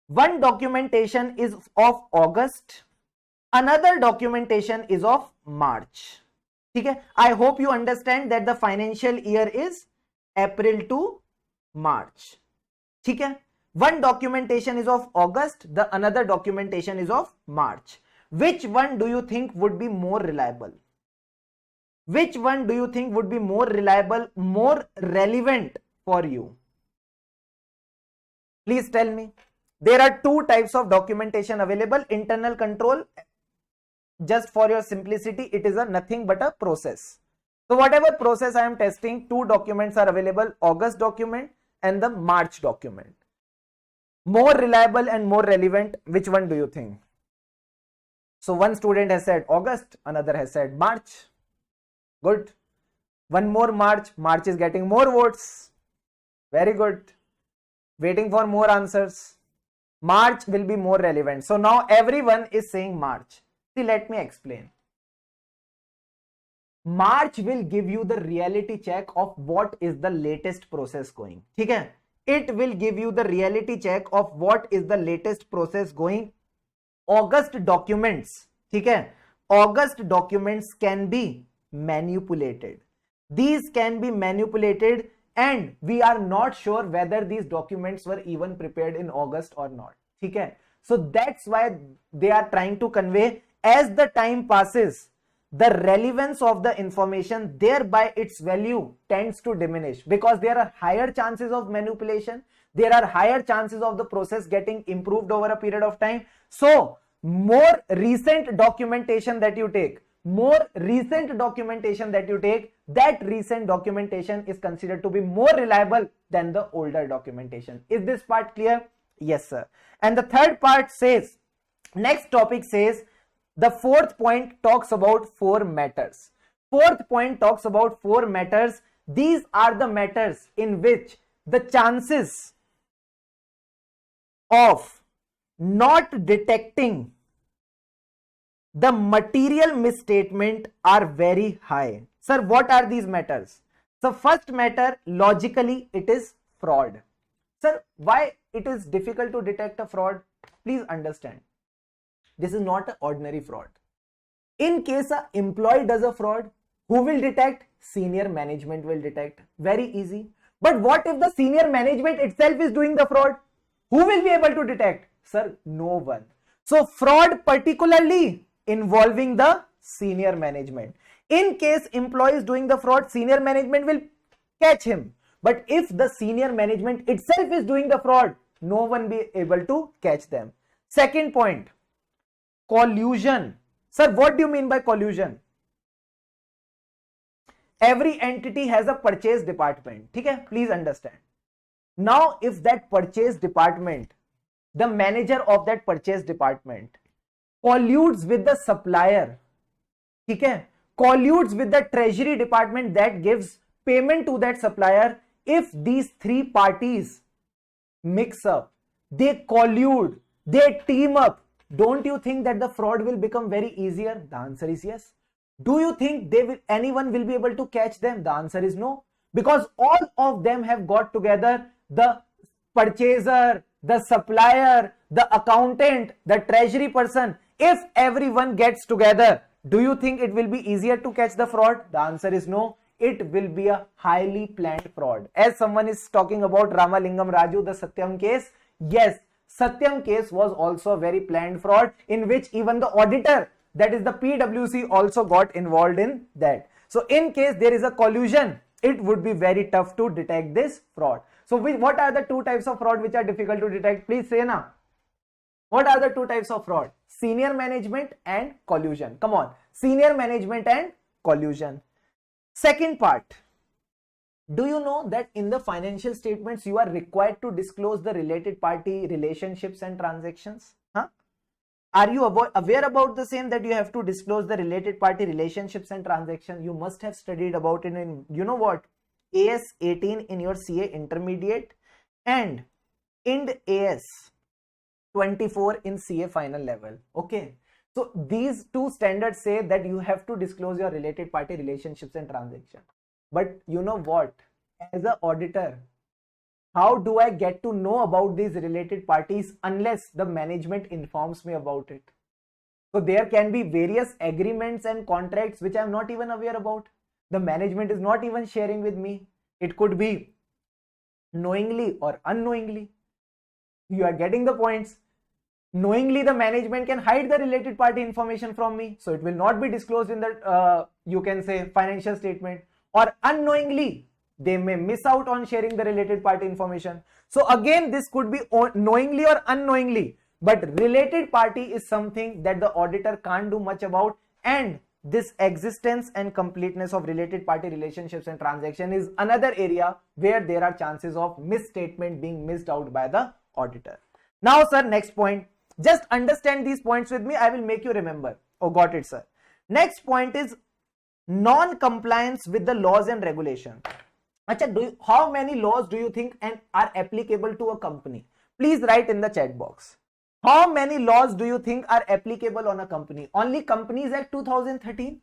One documentation is of August. Another documentation is of March. Okay? I hope you understand that the financial year is April to March. Okay? One documentation is of August. The another documentation is of March. Which one do you think would be more reliable? Which one do you think would be more reliable, more relevant for you? Please tell me. There are two types of documentation available. Internal control, just for your simplicity, it is a nothing but a process. So whatever process I am testing, two documents are available, August document and the March document. More reliable and more relevant, which one do you think? So one student has said August, another has said March. Good. One more March. March is getting more votes. Very good. Waiting for more answers. March will be more relevant. So now everyone is saying March. See, let me explain. March will give you the reality check of what is the latest process going. Okay? It will give you the reality check of what is the latest process going. August documents, okay? August documents can be manipulated. These can be manipulated and we are not sure whether these documents were even prepared in August or not. Okay? So that's why they are trying to convey, as the time passes, the relevance of the information, thereby its value tends to diminish, because there are higher chances of manipulation. There are higher chances of the process getting improved over a period of time. So more recent documentation that you take, that recent documentation is considered to be more reliable than the older documentation. Is this part clear? Yes, sir. And the third part says, next topic says, the fourth point talks about 4 matters. Fourth point talks about 4 matters. These are the matters in which the chances of not detecting the material misstatement are very high. Sir, what are these matters? So first matter, logically it is fraud. Sir, why it is difficult to detect a fraud? Please understand. This is not an ordinary fraud. In case an employee does a fraud, who will detect? Senior management will detect. Very easy. But what if the senior management itself is doing the fraud? Who will be able to detect? Sir, no one. So fraud particularly involving the senior management. In case employee is doing the fraud, senior management will catch him. But if the senior management itself is doing the fraud, no one will be able to catch them. Second point, collusion. Sir, what do you mean by collusion? Every entity has a purchase department. Okay? Please understand. Now, if that purchase department, the manager of that purchase department colludes with the supplier, okay, colludes with the treasury department that gives payment to that supplier. If these three parties mix up, they collude, they team up, don't you think that the fraud will become very easier? The answer is yes. Do you think anyone will be able to catch them? The answer is no, because all of them have got together, the purchaser, the supplier, the accountant, the treasury person. If everyone gets together, do you think it will be easier to catch the fraud? The answer is no. It will be a highly planned fraud. As someone is talking about Ramalingam Raju, the Satyam case, yes, Satyam case was also a very planned fraud in which even the auditor, that is the PwC, also got involved in that. So in case there is a collusion, it would be very tough to detect this fraud. So what are the two types of fraud which are difficult to detect? Please say na. What are the two types of fraud? Senior management and collusion. Come on. Senior management and collusion. Second part. Do you know that in the financial statements you are required to disclose the related party relationships and transactions? Huh? Are you aware about the same, that you have to disclose the related party relationships and transactions? You must have studied about it in, you know what, AS 18 in your CA intermediate and IND AS 24 in CA final level. Okay. So these two standards say that you have to disclose your related party relationships and transactions. But you know what? As an auditor, how do I get to know about these related parties unless the management informs me about it? So there can be various agreements and contracts which I am not even aware about. The management is not even sharing with me. It could be knowingly or unknowingly. You are getting the points. Knowingly, the management can hide the related party information from me, so it will not be disclosed in the you can say financial statement. Or unknowingly, they may miss out on sharing the related party information. So again, this could be knowingly or unknowingly, but related party is something that the auditor can't do much about, and this existence and completeness of related party relationships and transaction is another area where there are chances of misstatement being missed out by the auditor. Now sir, next point, just understand these points with me, I will make you remember. Oh, got it sir. Next point is non-compliance with the laws and regulations. Achha, how many laws do you think are applicable to a company? Please write in the chat box. How many laws do you think are applicable on a company? Only Companies Act 2013?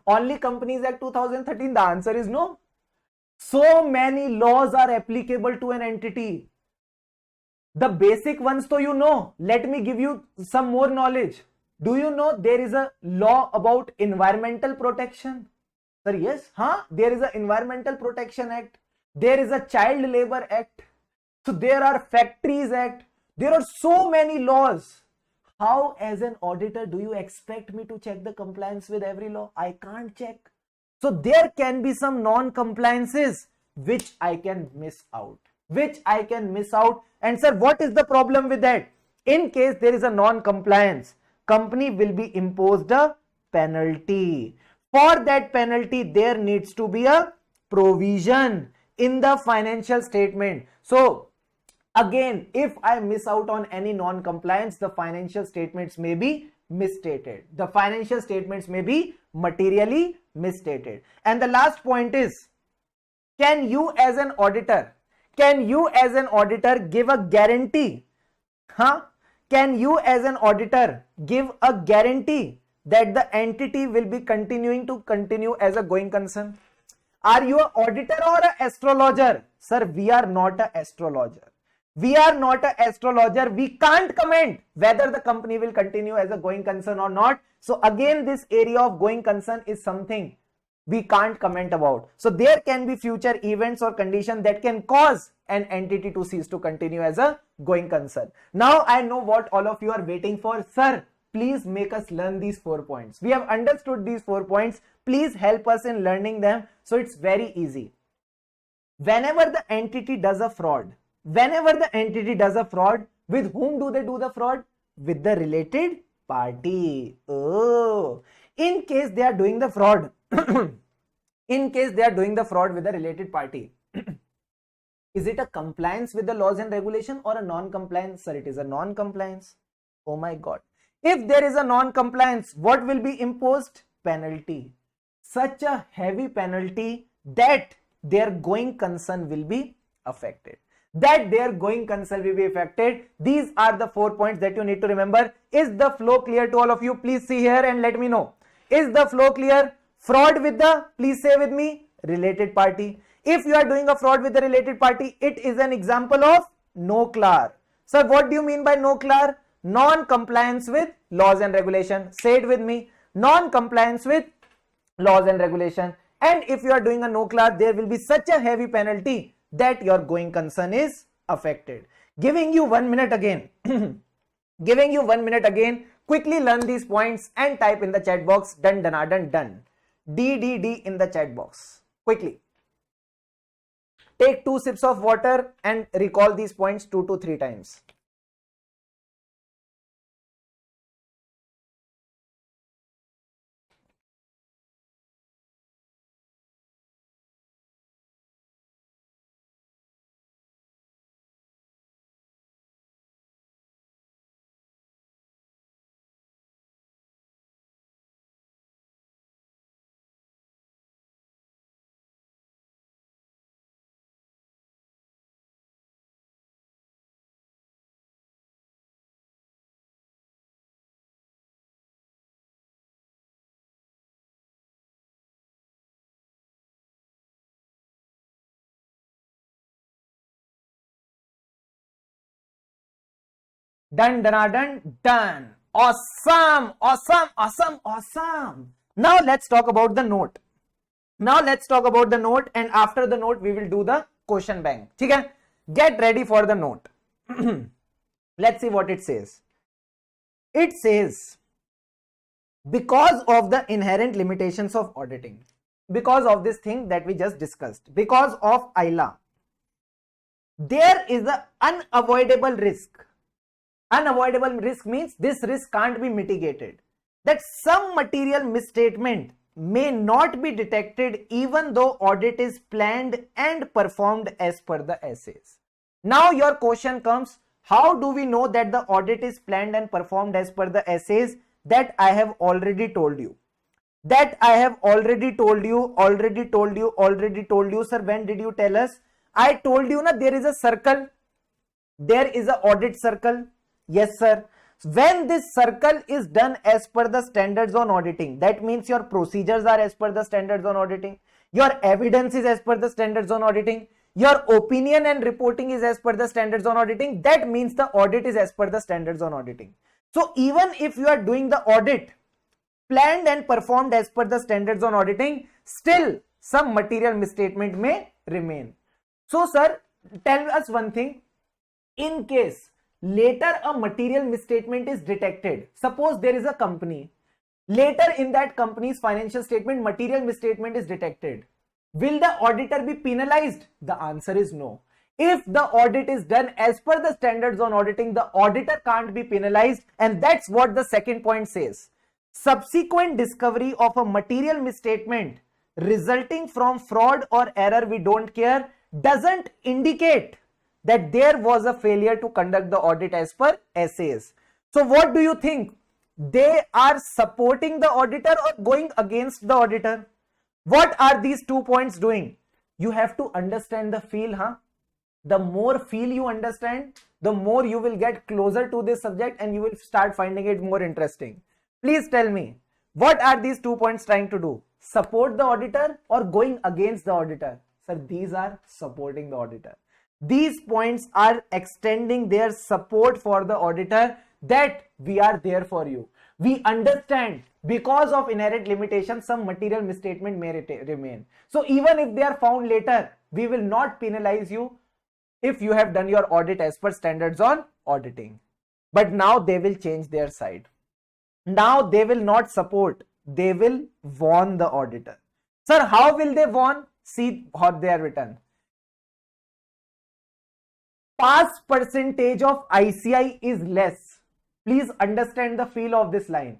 Only Companies Act 2013? The answer is no. So many laws are applicable to an entity. The basic ones so you know. Let me give you some more knowledge. Do you know there is a law about environmental protection? Sir, yes. There is an Environmental Protection Act. There is a Child Labor Act. So there are Factories Act. There are so many laws. How as an auditor do you expect me to check the compliance with every law? I can't check. So there can be some non-compliances which I can miss out. And sir, what is the problem with that? In case there is a non-compliance, company will be imposed a penalty. For that penalty, there needs to be a provision in the financial statement. So again, if I miss out on any non-compliance, the financial statements may be misstated. The financial statements may be materially misstated. And the last point is, can you as an auditor give a guarantee? Can you as an auditor give a guarantee that the entity will be continue as a going concern? Are you an auditor or an astrologer? Sir, we are not an astrologer. We can't comment whether the company will continue as a going concern or not. So again, this area of going concern is something we can't comment about. So there can be future events or conditions that can cause an entity to cease to continue as a going concern. Now I know what all of you are waiting for. Sir, please make us learn these 4 points. We have understood these 4 points. Please help us in learning them. So it's very easy. Whenever the entity does a fraud, with whom do they do the fraud? With the related party. Oh, in case they are doing the fraud, with the related party, is it a compliance with the laws and regulation or a non-compliance? Sir, it is a non-compliance. Oh my God. If there is a non-compliance, what will be imposed? penalty, such a heavy penalty that their going concern will be affected. That their going concern will be affected. These are the 4 points that you need to remember. Is the flow clear to all of you? Please see here and let me know. Is the flow clear? Fraud with the, please say with me, related party. If you are doing a fraud with the related party, it is an example of no-clar. Sir, what do you mean by no-clar? Non-compliance with laws and regulation. Say it with me. Non-compliance with laws and regulation. And if you are doing a no-clar, there will be such a heavy penalty that your going concern is affected. Giving you 1 minute again. Giving you 1 minute again. Quickly learn these points and type in the chat box. Done, done, done, done. D in the chat box. Quickly. Take 2 sips of water and recall these points 2 to 3 times. Done, done. Awesome, awesome, awesome, awesome. Now let's talk about the note. And after the note, we will do the question bank. Okay? Get ready for the note. Let's see what it says. It says, because of the inherent limitations of auditing, because of this thing that we just discussed, because of ILA, there is an unavoidable risk. Unavoidable risk means this risk can't be mitigated, that some material misstatement may not be detected even though audit is planned and performed as per the essays. Now your question comes, how do we know that the audit is planned and performed as per the essays? That I have already told you. Already told you. Sir, when did you tell us? I told you, there is a circle. There is an audit circle. Yes, sir. When this circle is done as per the standards on auditing, that means your procedures are as per the standards on auditing, your evidence is as per the standards on auditing, your opinion and reporting is as per the standards on auditing, that means the audit is as per the standards on auditing. So even if you are doing the audit planned and performed as per the standards on auditing, still some material misstatement may remain. So sir, tell us one thing. In case later a material misstatement is detected, suppose there is a company, later in that company's financial statement material misstatement is detected, will the auditor be penalized? The answer is no. If the audit is done as per the standards on auditing, the auditor can't be penalized, and that's what the second point says. Subsequent discovery of a material misstatement resulting from fraud or error, we don't care, doesn't indicate that there was a failure to conduct the audit as per essays. So what do you think? They are supporting the auditor or going against the auditor? What are these 2 points doing? You have to understand the feel, huh? The more feel you understand, the more you will get closer to this subject and you will start finding it more interesting. Please tell me, what are these 2 points trying to do? Support the auditor or going against the auditor? Sir, these are supporting the auditor. These points are extending their support for the auditor, that we are there for you. We understand because of inherent limitations, some material misstatement may remain. So even if they are found later, we will not penalize you if you have done your audit as per standards on auditing. But now they will change their side. Now they will not support, they will warn the auditor. Sir, how will they warn? See what they are written. Pass percentage of ICI is less. Please understand the feel of this line.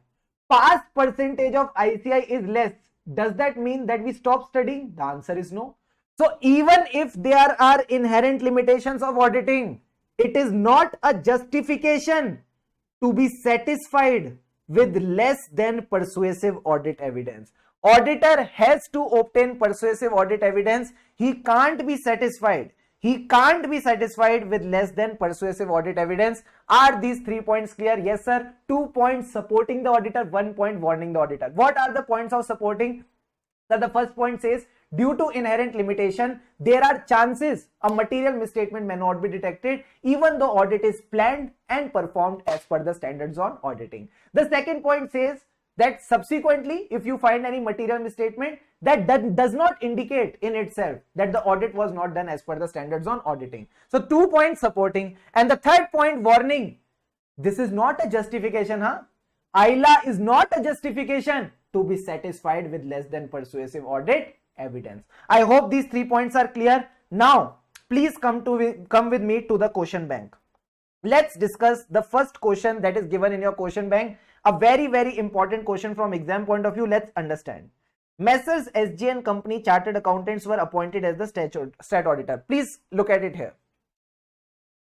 Pass percentage of ICI is less. Does that mean that we stop studying? The answer is no. So even if there are inherent limitations of auditing, it is not a justification to be satisfied with less than persuasive audit evidence. Auditor has to obtain persuasive audit evidence. He can't be satisfied. He can't be satisfied with less than persuasive audit evidence. Are these 3 points clear? Yes, sir. 2 points supporting the auditor, 1 point warning the auditor. What are the points of supporting? So the first point says, due to inherent limitation, there are chances a material misstatement may not be detected even though audit is planned and performed as per the standards on auditing. The second point says that subsequently, if you find any material misstatement, that does not indicate in itself that the audit was not done as per the standards on auditing. So 2 points supporting. And the third point, warning. This is not a justification, huh? ILA is not a justification to be satisfied with less than persuasive audit evidence. I hope these 3 points are clear. Now, please come with me to the question bank. Let's discuss the first question that is given in your question bank. A very, very important question from exam point of view. Let's understand. Messrs. SG and Company Chartered Accountants were appointed as the stat auditor. Please look at it here.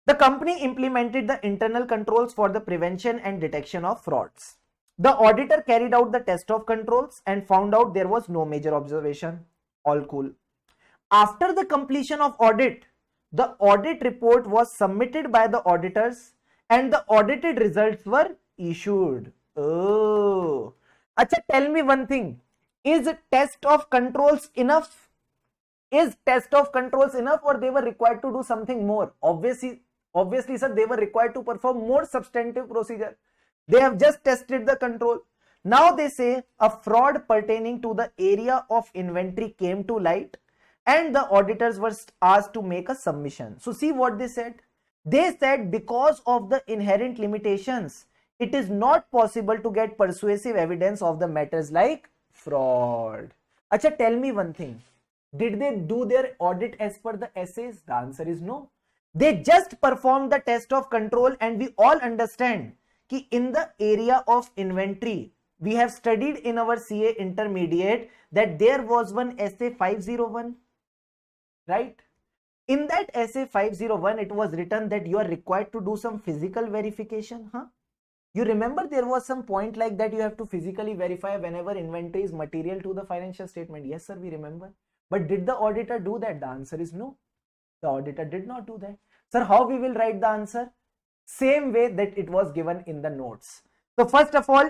The company implemented the internal controls for the prevention and detection of frauds. The auditor carried out the test of controls and found out there was no major observation. All cool. After the completion of audit, the audit report was submitted by the auditors and the audited results were issued. Oh. Acha, tell me one thing. Is test of controls enough? Is test of controls enough, or they were required to do something more? Obviously, sir, they were required to perform more substantive procedure. They have just tested the control. Now they say a fraud pertaining to the area of inventory came to light and the auditors were asked to make a submission. So see what they said. They said because of the inherent limitations, it is not possible to get persuasive evidence of the matters like fraud. Acha, tell me one thing. Did they do their audit as per the essays? The answer is no. They just performed the test of control, and we all understand कि in the area of inventory, we have studied in our CA intermediate that there was one essay 501, right? In that essay 501, it was written that you are required to do some physical verification, huh? You remember there was some point like that you have to physically verify whenever inventory is material to the financial statement. Yes, sir, we remember. But did the auditor do that? The answer is no. The auditor did not do that. Sir, how we will write the answer? Same way that it was given in the notes. So first of all,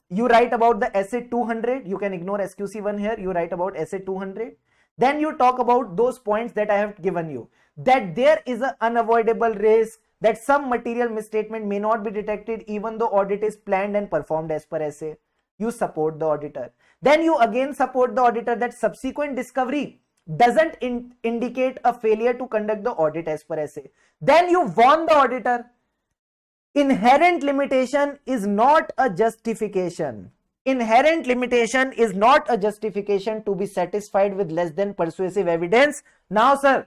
you write about the essay 200. You can ignore SQC1 here. You write about essay 200. Then you talk about those points that I have given you. That there is an unavoidable risk that some material misstatement may not be detected even though audit is planned and performed as per essay. You support the auditor. Then you again support the auditor that subsequent discovery doesn't indicate a failure to conduct the audit as per essay. Then you warn the auditor. Inherent limitation is not a justification. Inherent limitation is not a justification to be satisfied with less than persuasive evidence. Now, sir,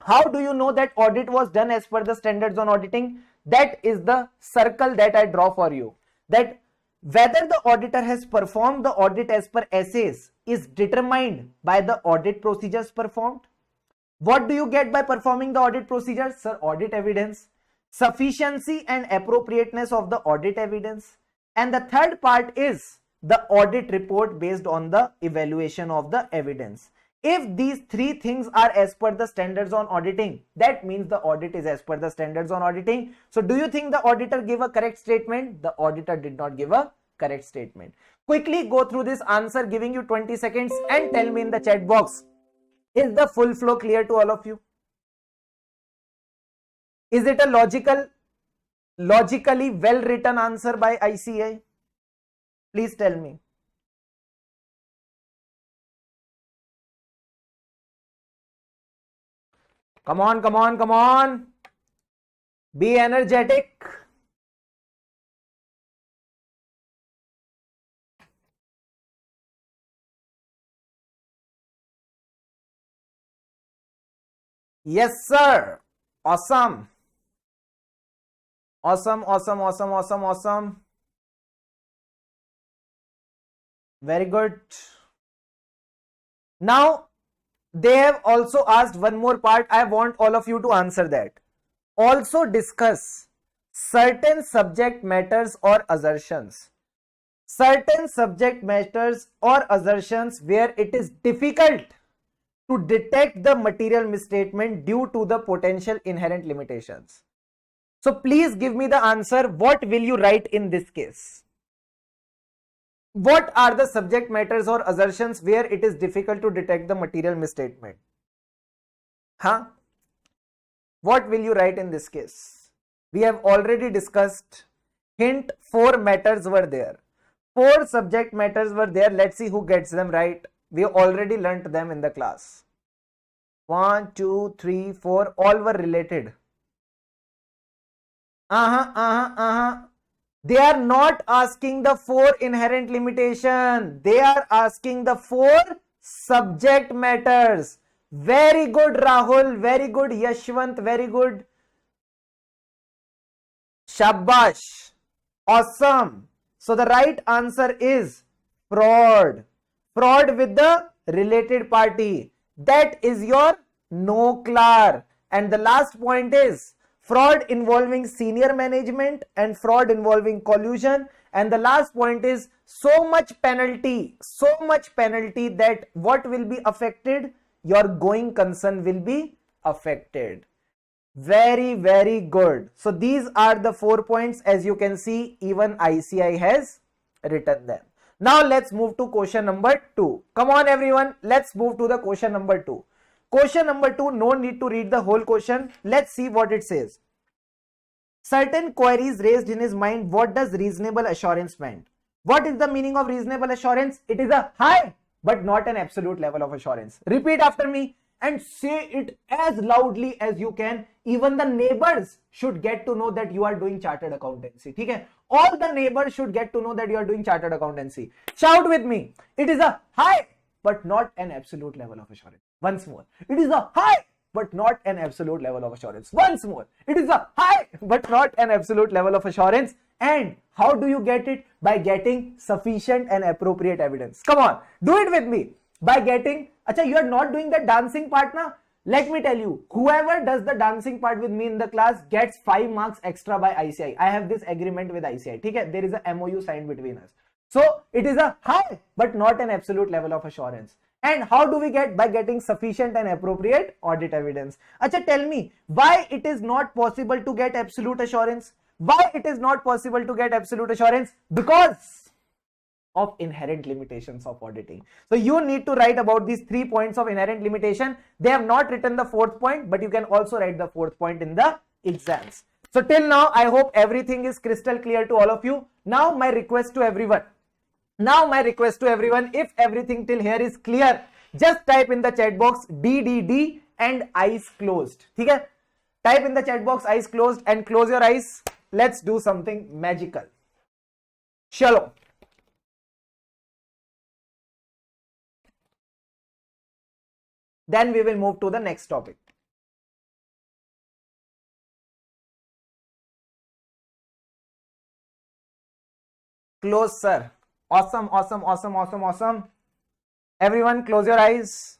how do you know that audit was done as per the standards on auditing? That is the circle that I draw for you. That whether the auditor has performed the audit as per essays is determined by the audit procedures performed. What do you get by performing the audit procedures? Sir, audit evidence, sufficiency and appropriateness of the audit evidence. And the third part is the audit report based on the evaluation of the evidence. If these three things are as per the standards on auditing, that means the audit is as per the standards on auditing. So do you think the auditor gave a correct statement? The auditor did not give a correct statement. Quickly go through this answer, giving you 20 seconds and tell me in the chat box, is the full flow clear to all of you? Is it a logically well written answer by ICAI? Please tell me. Come on, come on, come on. Be energetic. Yes, sir. Awesome. Awesome, awesome, awesome, awesome, awesome. Very good. Now, they have also asked one more part. I want all of you to answer that. Also discuss certain subject matters or assertions certain subject matters or assertions where it is difficult to detect the material misstatement due to the potential inherent limitations. So please give me the answer. What will you write in this case? What are the subject matters or assertions where it is difficult to detect the material misstatement? Huh? What will you write in this case? We have already discussed. Hint, 4 matters were there. 4 subject matters were there. Let's see who gets them right. We already learnt them in the class. 1, 2, 3, 4. All were related. They are not asking the 4 inherent limitation. They are asking the 4 subject matters. Very good, Rahul. Very good, Yashwant. Very good. Shabash. Awesome. So the right answer is fraud. Fraud with the related party. That is your no clar. And the last point is fraud involving senior management and fraud involving collusion. And the last point is so much penalty that what will be affected? Your going concern will be affected. Very, very good. So these are the 4 points. As you can see, even ICI has written them. Now let's move to question number 2. Come on everyone, let's move to the question number 2. Question number 2, no need to read the whole question. Let's see what it says. Certain queries raised in his mind. What does reasonable assurance mean? What is the meaning of reasonable assurance? It is a high but not an absolute level of assurance. Repeat after me and say it as loudly as you can. Even the neighbors should get to know that you are doing chartered accountancy. Okay? All the neighbors should get to know that you are doing chartered accountancy. Shout with me. It is a high but not an absolute level of assurance. Once more. It is a high but not an absolute level of assurance. Once more. It is a high but not an absolute level of assurance. And how do you get it? By getting sufficient and appropriate evidence. Come on, do it with me. By getting, acha, you are not doing the dancing part now. Let me tell you, whoever does the dancing part with me in the class gets 5 marks extra by ICI. I have this agreement with ICI. Okay? There is a MOU signed between us. So it is a high but not an absolute level of assurance. And how do we get? By getting sufficient and appropriate audit evidence. Acha, tell me why it is not possible to get absolute assurance. Why it is not possible to get absolute assurance? Because of inherent limitations of auditing. So you need to write about these 3 points of inherent limitation. They have not written the 4th point, but you can also write the 4th point in the exams. So till now, I hope everything is crystal clear to all of you. Now my request to everyone, if everything till here is clear, just type in the chat box DDD and eyes closed. Okay? Type in the chat box eyes closed and close your eyes. Let's do something magical. Chalo. Then we will move to the next topic. Close, sir. Awesome, awesome, awesome, awesome, awesome. Everyone close your eyes.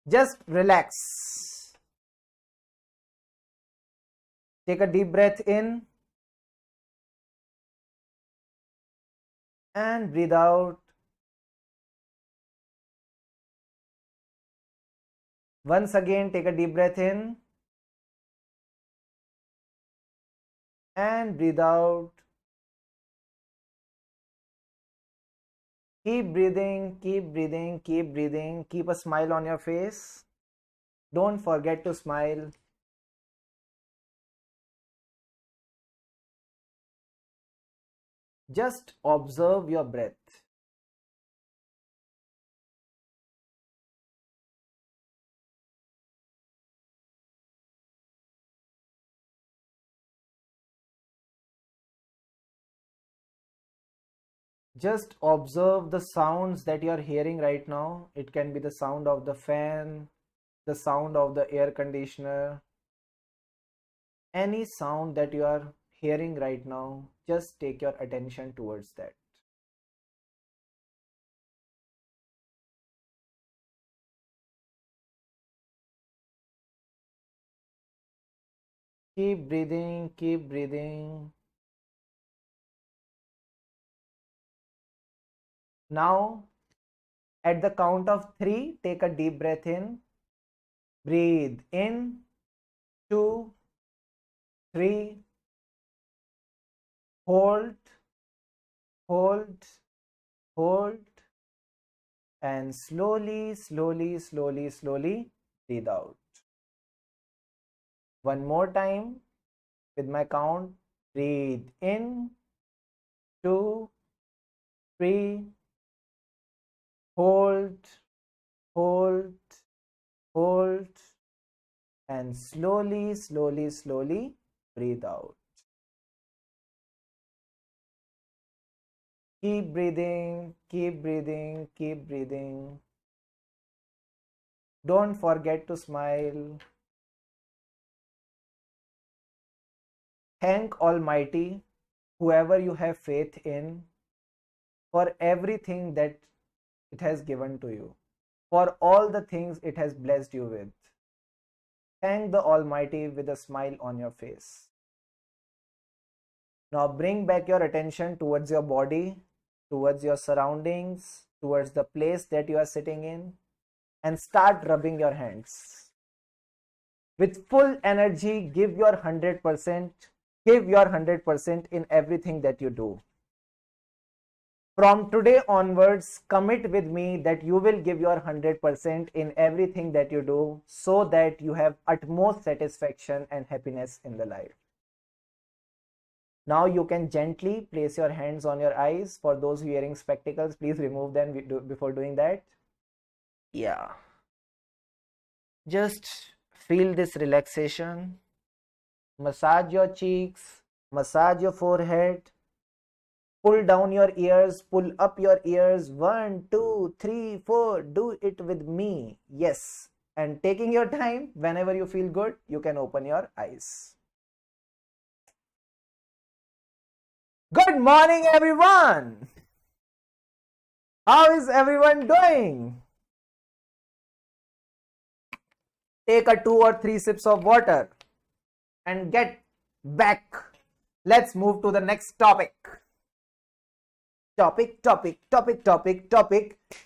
Just relax. Take a deep breath in and breathe out. Once again, take a deep breath in and breathe out. Keep breathing, keep breathing, keep breathing. Keep a smile on your face. Don't forget to smile. Just observe your breath. Just observe the sounds that you are hearing right now. It can be the sound of the fan, the sound of the air conditioner, any sound that you are hearing right now. Just take your attention towards that. Keep breathing, keep breathing. Now, at the count of 3, take a deep breath in. Breathe in. 2, 3. Hold, hold, hold. And slowly, slowly, slowly, slowly breathe out. One more time with my count. Breathe in. 2, 3. Hold, hold, hold. And slowly, slowly, slowly breathe out. Keep breathing, keep breathing, keep breathing. Don't forget to smile. Thank Almighty, whoever you have faith in, for everything that it has given to you, for all the things it has blessed you with. Thank the Almighty with a smile on your face. Now bring back your attention towards your body, towards your surroundings, towards the place that you are sitting in, and start rubbing your hands. With full energy, give your 100%, give your 100% in everything that you do. From today onwards, commit with me that you will give your 100% in everything that you do so that you have utmost satisfaction and happiness in the life. Now you can gently place your hands on your eyes. For those wearing spectacles, please remove them before doing that. Yeah. Just feel this relaxation. Massage your cheeks, massage your forehead. Pull down your ears, pull up your ears. 1, 2, 3, 4. Do it with me. Yes. And taking your time, whenever you feel good, you can open your eyes. Good morning, everyone. How is everyone doing? Take a 2 or 3 sips of water and get back. Let's move to the next topic. Topic.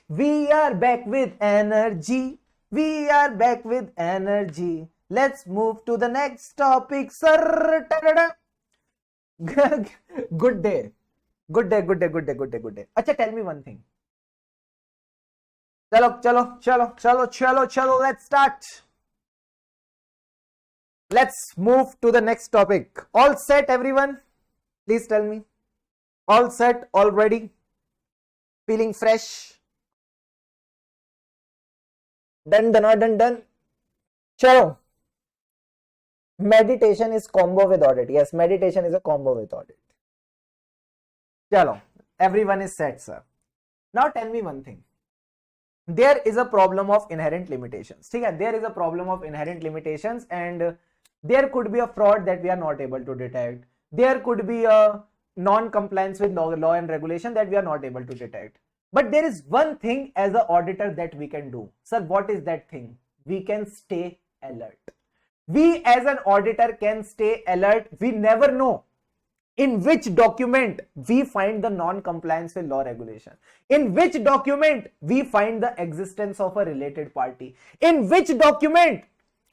We are back with energy. We are back with energy. Let's move to the next topic, sir. Good day. Acha, tell me one thing. Chalo. Let's start. Let's move to the next topic. All set, everyone? Please tell me. All set, all ready? Feeling fresh? Done. Chalo. Meditation is combo with audit. Yes, meditation is a combo with audit. Chalo. Everyone is set, sir. Now tell me one thing. There is a problem of inherent limitations. There is a problem of inherent limitations, and there could be a fraud that we are not able to detect. There could be a non-compliance with law and regulation that we are not able to detect. But there is one thing as an auditor that we can do. Sir, what is that thing? We can stay alert. We as an auditor can stay alert. We never know in which document we find the non-compliance with law regulation, in which document we find the existence of a related party, in which document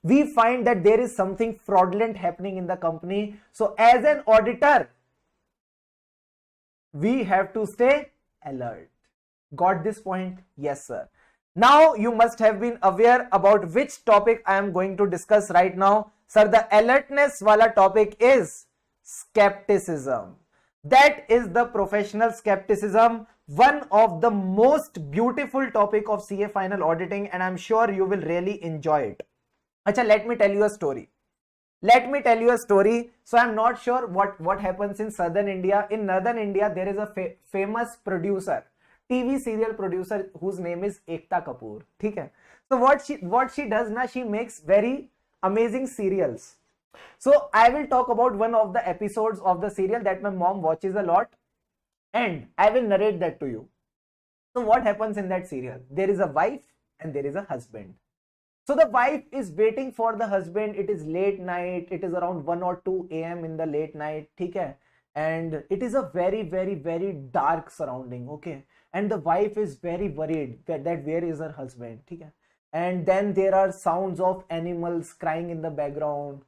we find that there is something fraudulent happening in the company. So as an auditor, we have to stay alert. Got this point? Yes, sir. Now you must have been aware about which topic I am going to discuss right now. Sir, the alertness wala topic is skepticism. That is the professional skepticism, one of the most beautiful topic of CA final auditing, and I'm sure you will really enjoy it. Acha, let me tell you a story. So I'm not sure what happens in southern India. In northern India, there is a famous producer, TV serial producer, whose name is Ekta Kapoor. Okay? So what she does now, she makes very amazing serials. So I will talk about one of the episodes of the serial that my mom watches a lot, and I will narrate that to you. So what happens in that serial? There is a wife and there is a husband. So the wife is waiting for the husband. It is late night. It is around 1 or 2 a.m. in the late night. Okay? And it is a very, very, very dark surrounding. Okay? and the wife is very worried that where is her husband. ठीक है? And then there are sounds of animals crying in the background.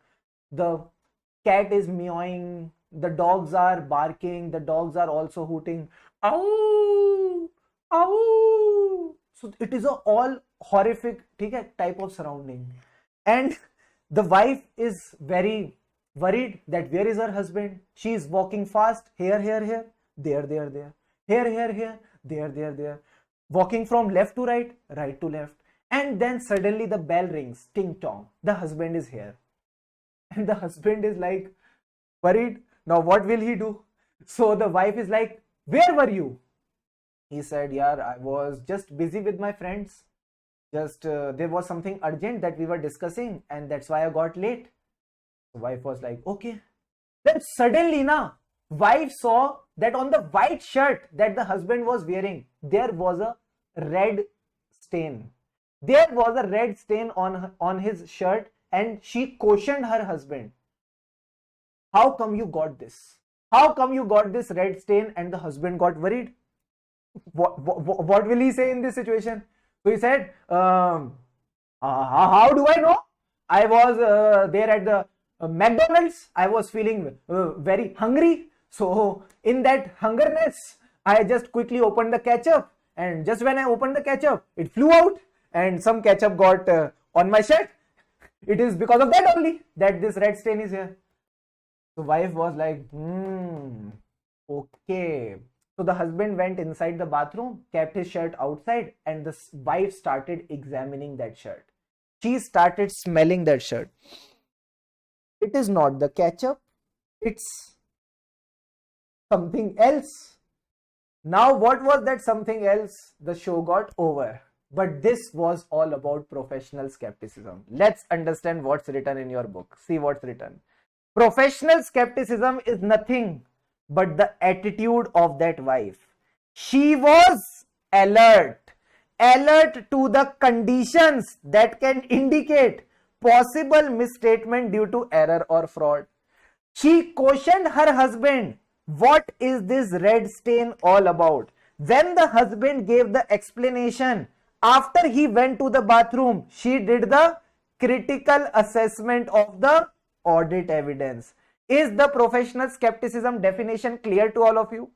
The cat is meowing, the dogs are barking, the dogs are also hooting. Ow! Ow! So it is a all horrific, ठीक है, type of surrounding. And the wife is very worried that where is her husband. She is walking fast, here, there, here, there, walking from left to right, right to left. And then suddenly the bell rings, ting tong, the husband is here. And the husband is like worried. Now what will he do? So the wife is like, where were you? He said, yeah, I was just busy with my friends. Just there was something urgent that we were discussing, and that's why I got late. The wife was like, okay. Then suddenly wife saw that on the white shirt that the husband was wearing, there was a red stain. There was a red stain on his shirt, and she cautioned her husband. How come you got this? How come you got this red stain? And the husband got worried. What will he say in this situation? So he said, how do I know? I was there at the McDonald's. I was feeling very hungry. So in that hungerness, I just quickly opened the ketchup. And just when I opened the ketchup, it flew out. And some ketchup got on my shirt. It is because of that only that this red stain is here. So wife was like, okay. So the husband went inside the bathroom, kept his shirt outside, and the wife started examining that shirt. She started smelling that shirt. It is not the ketchup, it's something else. Now what was that something else? The show got over. But this was all about professional skepticism. Let's understand what's written in your book. See what's written. Professional skepticism is nothing but the attitude of that wife. She was alert to the conditions that can indicate possible misstatement due to error or fraud. She cautioned her husband, what is this red stain all about? When the husband gave the explanation, after he went to the bathroom, she did the critical assessment of the audit evidence. Is the professional skepticism definition clear to all of you?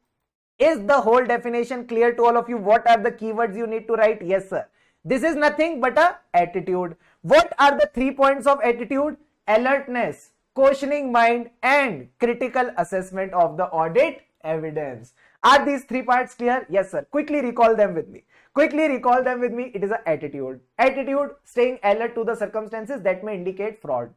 Is the whole definition clear to all of you? What are the keywords you need to write? Yes, sir. This is nothing but a attitude. What are the 3 points of attitude? Alertness, questioning mind, and critical assessment of the audit evidence. Are these 3 parts clear? Yes, sir. Quickly recall them with me. It is an attitude. Attitude, staying alert to the circumstances that may indicate fraud.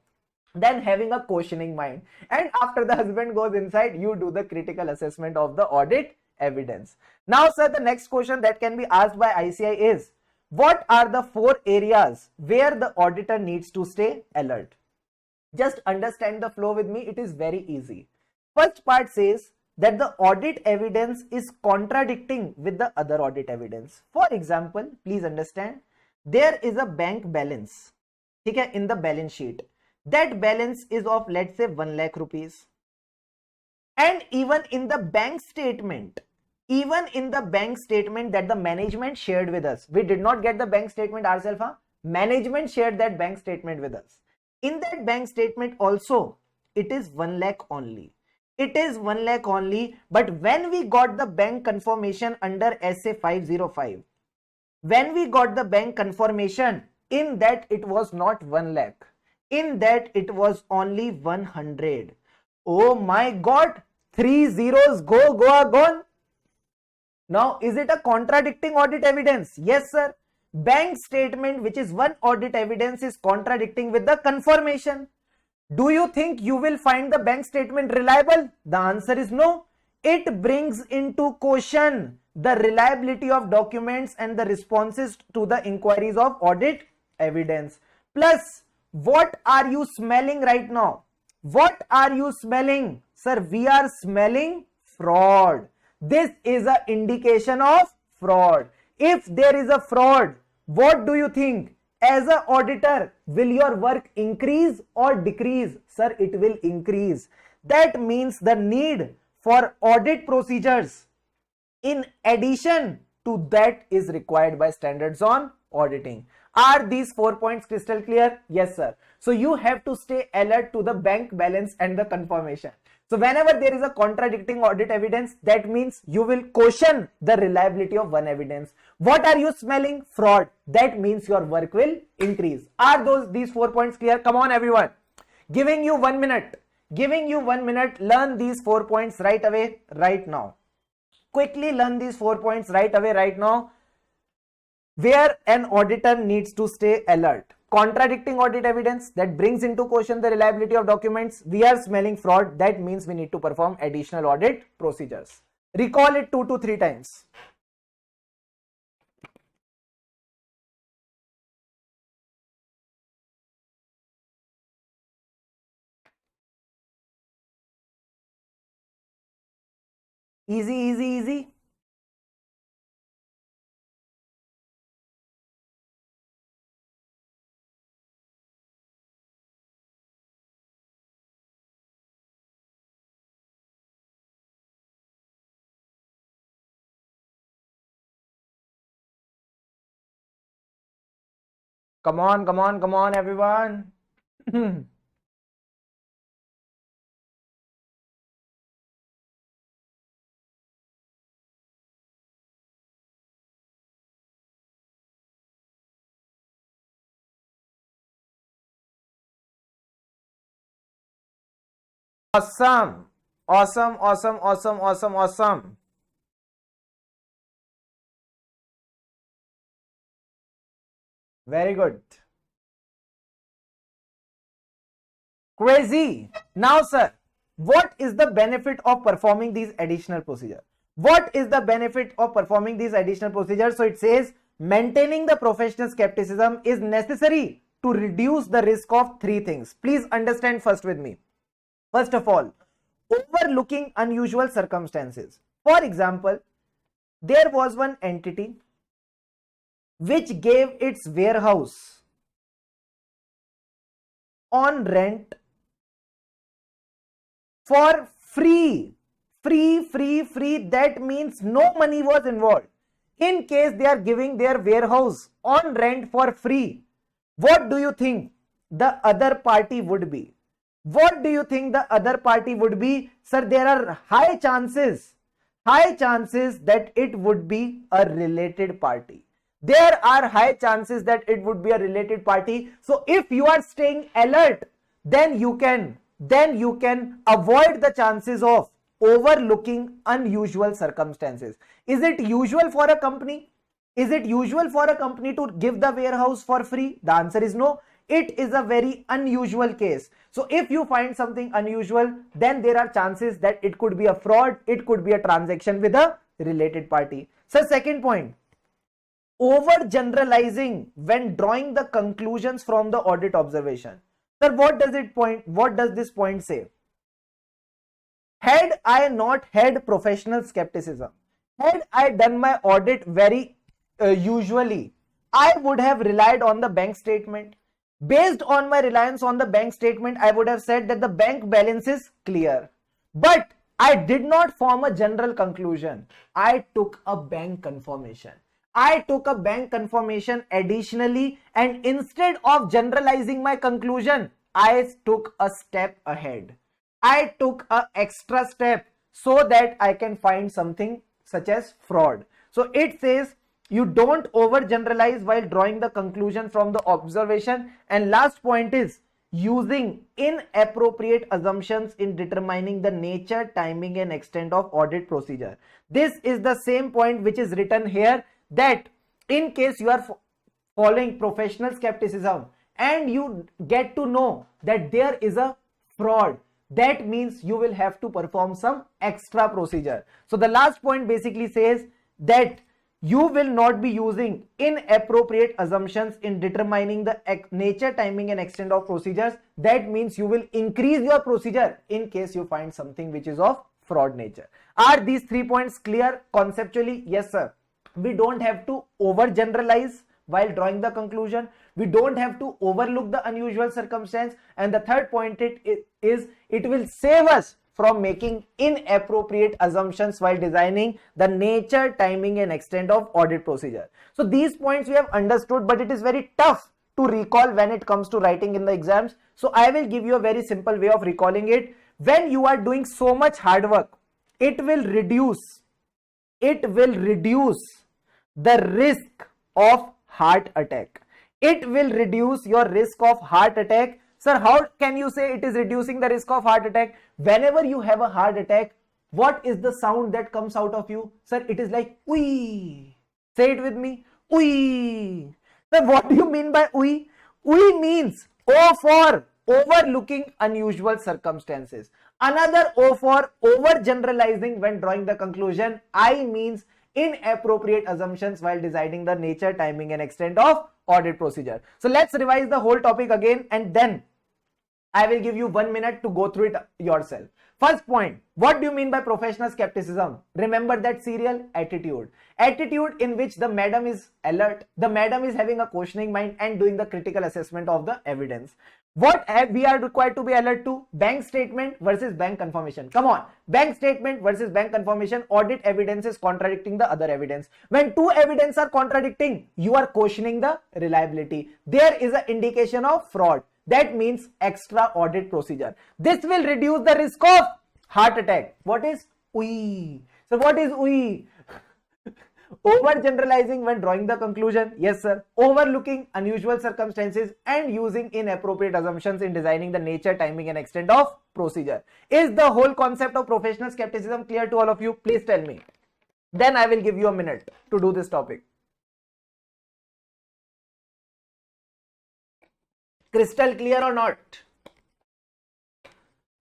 Then having a questioning mind. And after the husband goes inside, you do the critical assessment of the audit evidence. Now, sir, the next question that can be asked by ICI is, what are the 4 areas where the auditor needs to stay alert? Just understand the flow with me. It is very easy. First part says that the audit evidence is contradicting with the other audit evidence. For example, please understand, there is a bank balance in the balance sheet. That balance is of, let's say, 1 lakh rupees. And even in the bank statement that the management shared with us, we did not get the bank statement ourselves. Management shared that bank statement with us. In that bank statement also, it is 1 lakh only. But when we got the bank confirmation under SA 505, when we got the bank confirmation, in that it was not 1 lakh. In that it was only 100. Oh my God, 3 zeros gone. Now, is it a contradicting audit evidence? Yes, sir. Bank statement, which is one audit evidence, is contradicting with the confirmation. Do you think you will find the bank statement reliable? The answer is no. It brings into question the reliability of documents and the responses to the inquiries of audit evidence. Plus, what are you smelling right now? What are you smelling? Sir, we are smelling fraud. This is an indication of fraud. If there is a fraud, what do you think? As an auditor, will your work increase or decrease? Sir, it will increase. That means the need for audit procedures, in addition to that is required by standards on auditing. Are these 4 points crystal clear? Yes, sir. So you have to stay alert to the bank balance and the confirmation. So whenever there is a contradicting audit evidence, that means you will question the reliability of one evidence. What are you smelling? Fraud. That means your work will increase. Are these 4 points clear? Come on, everyone. Giving you 1 minute. Giving you 1 minute. Learn these 4 points right away, right now. Quickly learn these 4 points right away, right now. Where an auditor needs to stay alert. Contradicting audit evidence, that brings into question the reliability of documents. We are smelling fraud. That means we need to perform additional audit procedures. Recall it 2 to 3 times. Easy, easy, easy. Come on, come on, come on, everyone. Awesome. Awesome, awesome, awesome, awesome, awesome. Very good. Crazy. Now, sir, what is the benefit of performing these additional procedures? What is the benefit of performing these additional procedures? So it says maintaining the professional skepticism is necessary to reduce the risk of 3 things. Please understand first with me. First of all, overlooking unusual circumstances. For example, there was one entity which gave its warehouse on rent for free. That means no money was involved. In case they are giving their warehouse on rent for free, what do you think the other party would be? What do you think the other party would be? Sir, there are high chances that it would be a related party. There are high chances that it would be a related party. So if you are staying alert, then you can avoid the chances of overlooking unusual circumstances. Is it usual for a company? Is it usual for a company to give the warehouse for free? The answer is no. It is a very unusual case. So if you find something unusual, then there are chances that it could be a fraud, it could be a transaction with a related party. So second point, overgeneralizing when drawing the conclusions from the audit observation. Sir, what does this point say? Had I not had professional skepticism, had I done my audit very usually, I would have relied on the bank statement. Based on my reliance on the bank statement, I would have said that the bank balance is clear. But I did not form a general conclusion. I took a bank confirmation. Additionally, and instead of generalizing my conclusion, I took a step ahead. I took an extra step so that I can find something such as fraud. So it says you don't overgeneralize while drawing the conclusion from the observation. And last point is using inappropriate assumptions in determining the nature, timing and extent of audit procedure. This is the same point which is written here, that in case you are following professional skepticism and you get to know that there is a fraud, that means you will have to perform some extra procedure. So the last point basically says that you will not be using inappropriate assumptions in determining the nature, timing and extent of procedures. That means you will increase your procedure in case you find something which is of fraud nature. Are these 3 points clear conceptually? Yes, sir. We don't have to overgeneralize while drawing the conclusion. We don't have to overlook the unusual circumstance. And the third point it will save us from making inappropriate assumptions while designing the nature, timing, and extent of audit procedure. So these points we have understood, but it is very tough to recall when it comes to writing in the exams. So I will give you a very simple way of recalling it. When you are doing so much hard work, it will reduce the risk of heart attack. It will reduce your risk of heart attack. Sir, how can you say it is reducing the risk of heart attack? Whenever you have a heart attack, what is the sound that comes out of you? Sir, it is like "Ui." Say it with me. Ui. Sir, what do you mean by "Ui"? "Ui" means O for overlooking unusual circumstances. Another O for overgeneralizing when drawing the conclusion. I means inappropriate assumptions while deciding the nature, timing, and extent of audit procedure. So let's revise the whole topic again, and then I will give you 1 minute to go through it yourself. First point, what do you mean by professional skepticism? Remember that serial attitude. Attitude in which the madam is alert, the madam is having a questioning mind and doing the critical assessment of the evidence. What we are required to be alert to? Bank statement versus bank confirmation. Come on, bank statement versus bank confirmation. Audit evidence is contradicting the other evidence. When two evidence are contradicting, you are questioning the reliability. There is an indication of fraud. That means extra audit procedure. This will reduce the risk of heart attack. What is "Ui"? So what is "Ui"? Overgeneralizing when drawing the conclusion. Yes, sir. Overlooking unusual circumstances and using inappropriate assumptions in designing the nature, timing, and extent of procedure. Is the whole concept of professional skepticism clear to all of you? Please tell me. Then I will give you a minute to do this topic. Crystal clear or not?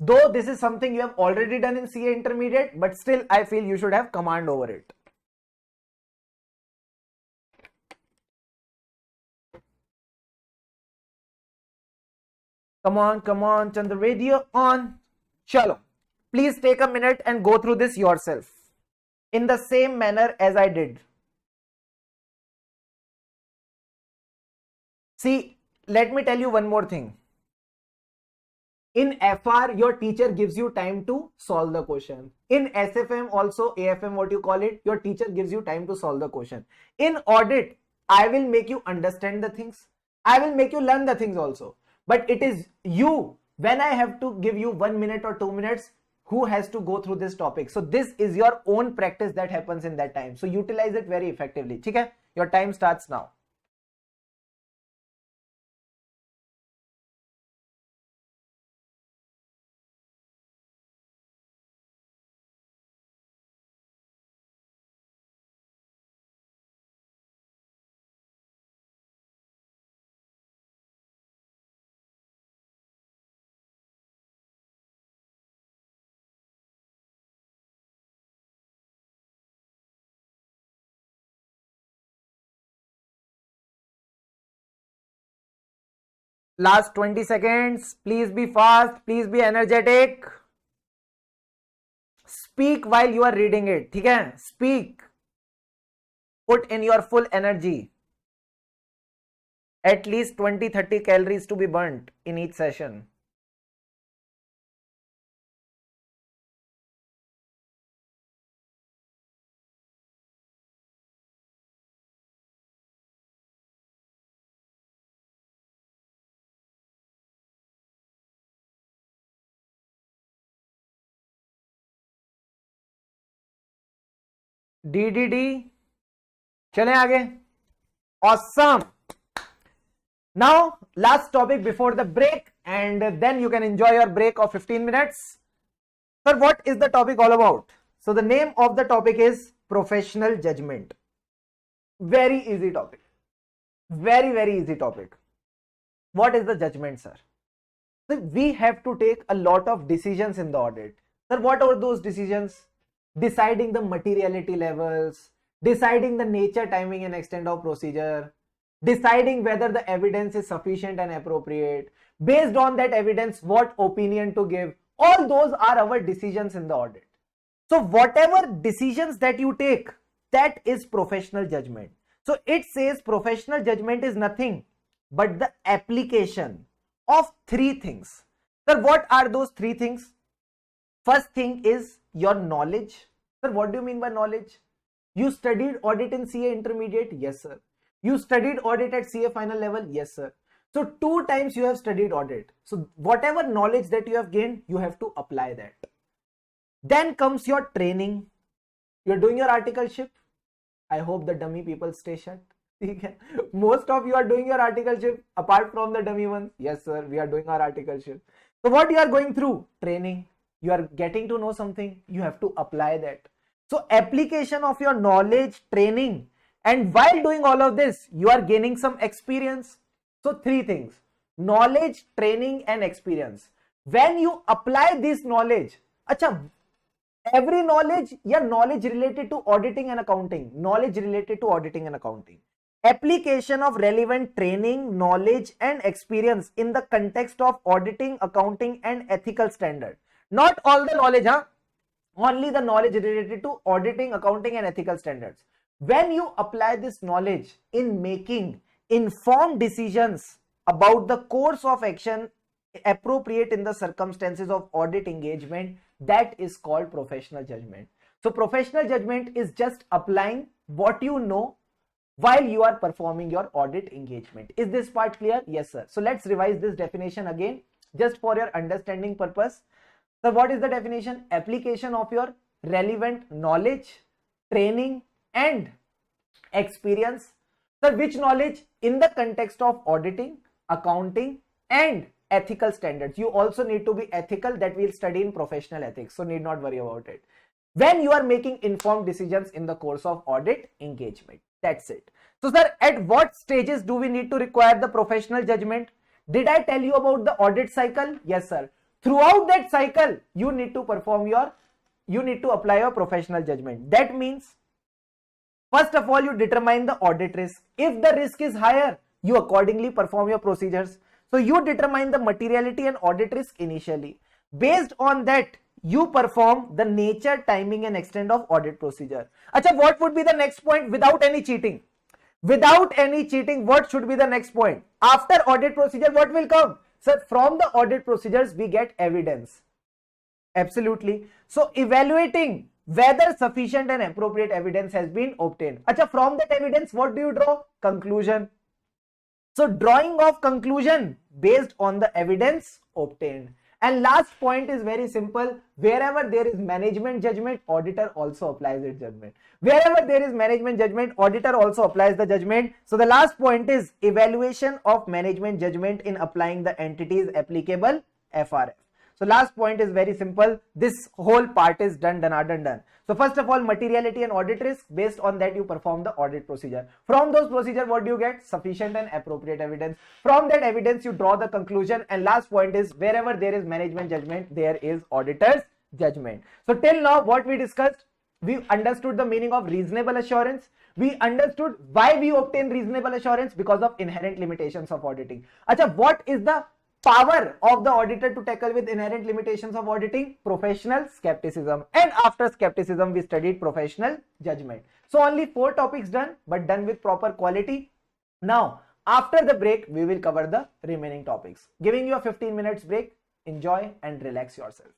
Though this is something you have already done in CA intermediate, but still I feel you should have command over it. Come on, turn the radio on. Chalo. Please take a minute and go through this yourself in the same manner as I did. See, let me tell you one more thing. In FR, your teacher gives you time to solve the question. In SFM also, AFM what you call it, your teacher gives you time to solve the question. In audit, I will make you understand the things. I will make you learn the things also. But it is you, when I have to give you 1 minute or 2 minutes, who has to go through this topic. So this is your own practice that happens in that time. So utilize it very effectively. Okay? Your time starts now. Last 20 seconds. Please be fast. Please be energetic. Speak while you are reading it. Okay? Speak. Put in your full energy. At least 20-30 calories to be burnt in each session. DDD. चलें आगे. Awesome. Now, last topic before the break, and then you can enjoy your break of 15 minutes. Sir, what is the topic all about? So the name of the topic is professional judgment. Very easy topic. Very, very easy topic. What is the judgment, sir? So we have to take a lot of decisions in the audit. Sir, what are those decisions? Deciding the materiality levels, deciding the nature, timing, and extent of procedure, deciding whether the evidence is sufficient and appropriate, based on that evidence, what opinion to give. All those are our decisions in the audit. So whatever decisions that you take, that is professional judgment. So it says professional judgment is nothing but the application of three things. Sir, what are those three things? First thing is your knowledge. Sir, what do you mean by knowledge? You studied audit in CA intermediate? Yes, sir. You studied audit at CA final level? Yes, sir. So 2 times you have studied audit. So whatever knowledge that you have gained, you have to apply that. Then comes your training. You're doing your articleship. I hope the dummy people stay shut. Most of you are doing your articleship apart from the dummy ones. Yes, sir, we are doing our articleship. So what you are going through? Training. You are getting to know something. You have to apply that. So application of your knowledge, training, and while doing all of this, you are gaining some experience. So 3 things: knowledge, training, and experience. When you apply this knowledge, every knowledge, yeah, knowledge related to auditing and accounting, knowledge related to auditing and accounting. Application of relevant training, knowledge, and experience in the context of auditing, accounting, and ethical standard. Not all the knowledge, only the knowledge related to auditing, accounting, and ethical standards. When you apply this knowledge in making informed decisions about the course of action appropriate in the circumstances of audit engagement, that is called professional judgment. So professional judgment is just applying what you know while you are performing your audit engagement. Is this part clear? Yes, sir. So let's revise this definition again just for your understanding purpose. So what is the definition? Application of your relevant knowledge, training, and experience. So which knowledge? In the context of auditing, accounting, and ethical standards. You also need to be ethical, that we'll study in professional ethics, so need not worry about it. When you are making informed decisions in the course of audit engagement. That's it. So sir, at what stages do we need to require the professional judgment? Did I tell you about the audit cycle? Yes, sir. Throughout that cycle, you need to apply your professional judgment. That means, first of all, you determine the audit risk. If the risk is higher, you accordingly perform your procedures. So you determine the materiality and audit risk initially. Based on that, you perform the nature, timing, and extent of audit procedure. What would be the next point without any cheating? Without any cheating, what should be the next point? After audit procedure, what will come? So from the audit procedures, we get evidence. Absolutely. So evaluating whether sufficient and appropriate evidence has been obtained. From that evidence, what do you draw? Conclusion. So drawing of conclusion based on the evidence obtained. And last point is very simple. Wherever there is management judgment, auditor also applies its judgment. Wherever there is management judgment, auditor also applies the judgment. So the last point is evaluation of management judgment in applying the entities applicable FRF. So last point is very simple. This whole part is done. So first of all, materiality and audit risk. Based on that, you perform the audit procedure. From those procedure, what do you get? Sufficient and appropriate evidence. From that evidence, you draw the conclusion. And last point is, wherever there is management judgment, there is auditor's judgment. So till now, what we discussed, we understood the meaning of reasonable assurance. We understood why we obtain reasonable assurance, because of inherent limitations of auditing. What is the power of the auditor to tackle with inherent limitations of auditing? Professional skepticism. And after skepticism, we studied professional judgment. So only 4 topics done, but done with proper quality. Now, after the break, we will cover the remaining topics. Giving you a 15 minutes break. Enjoy and relax yourself.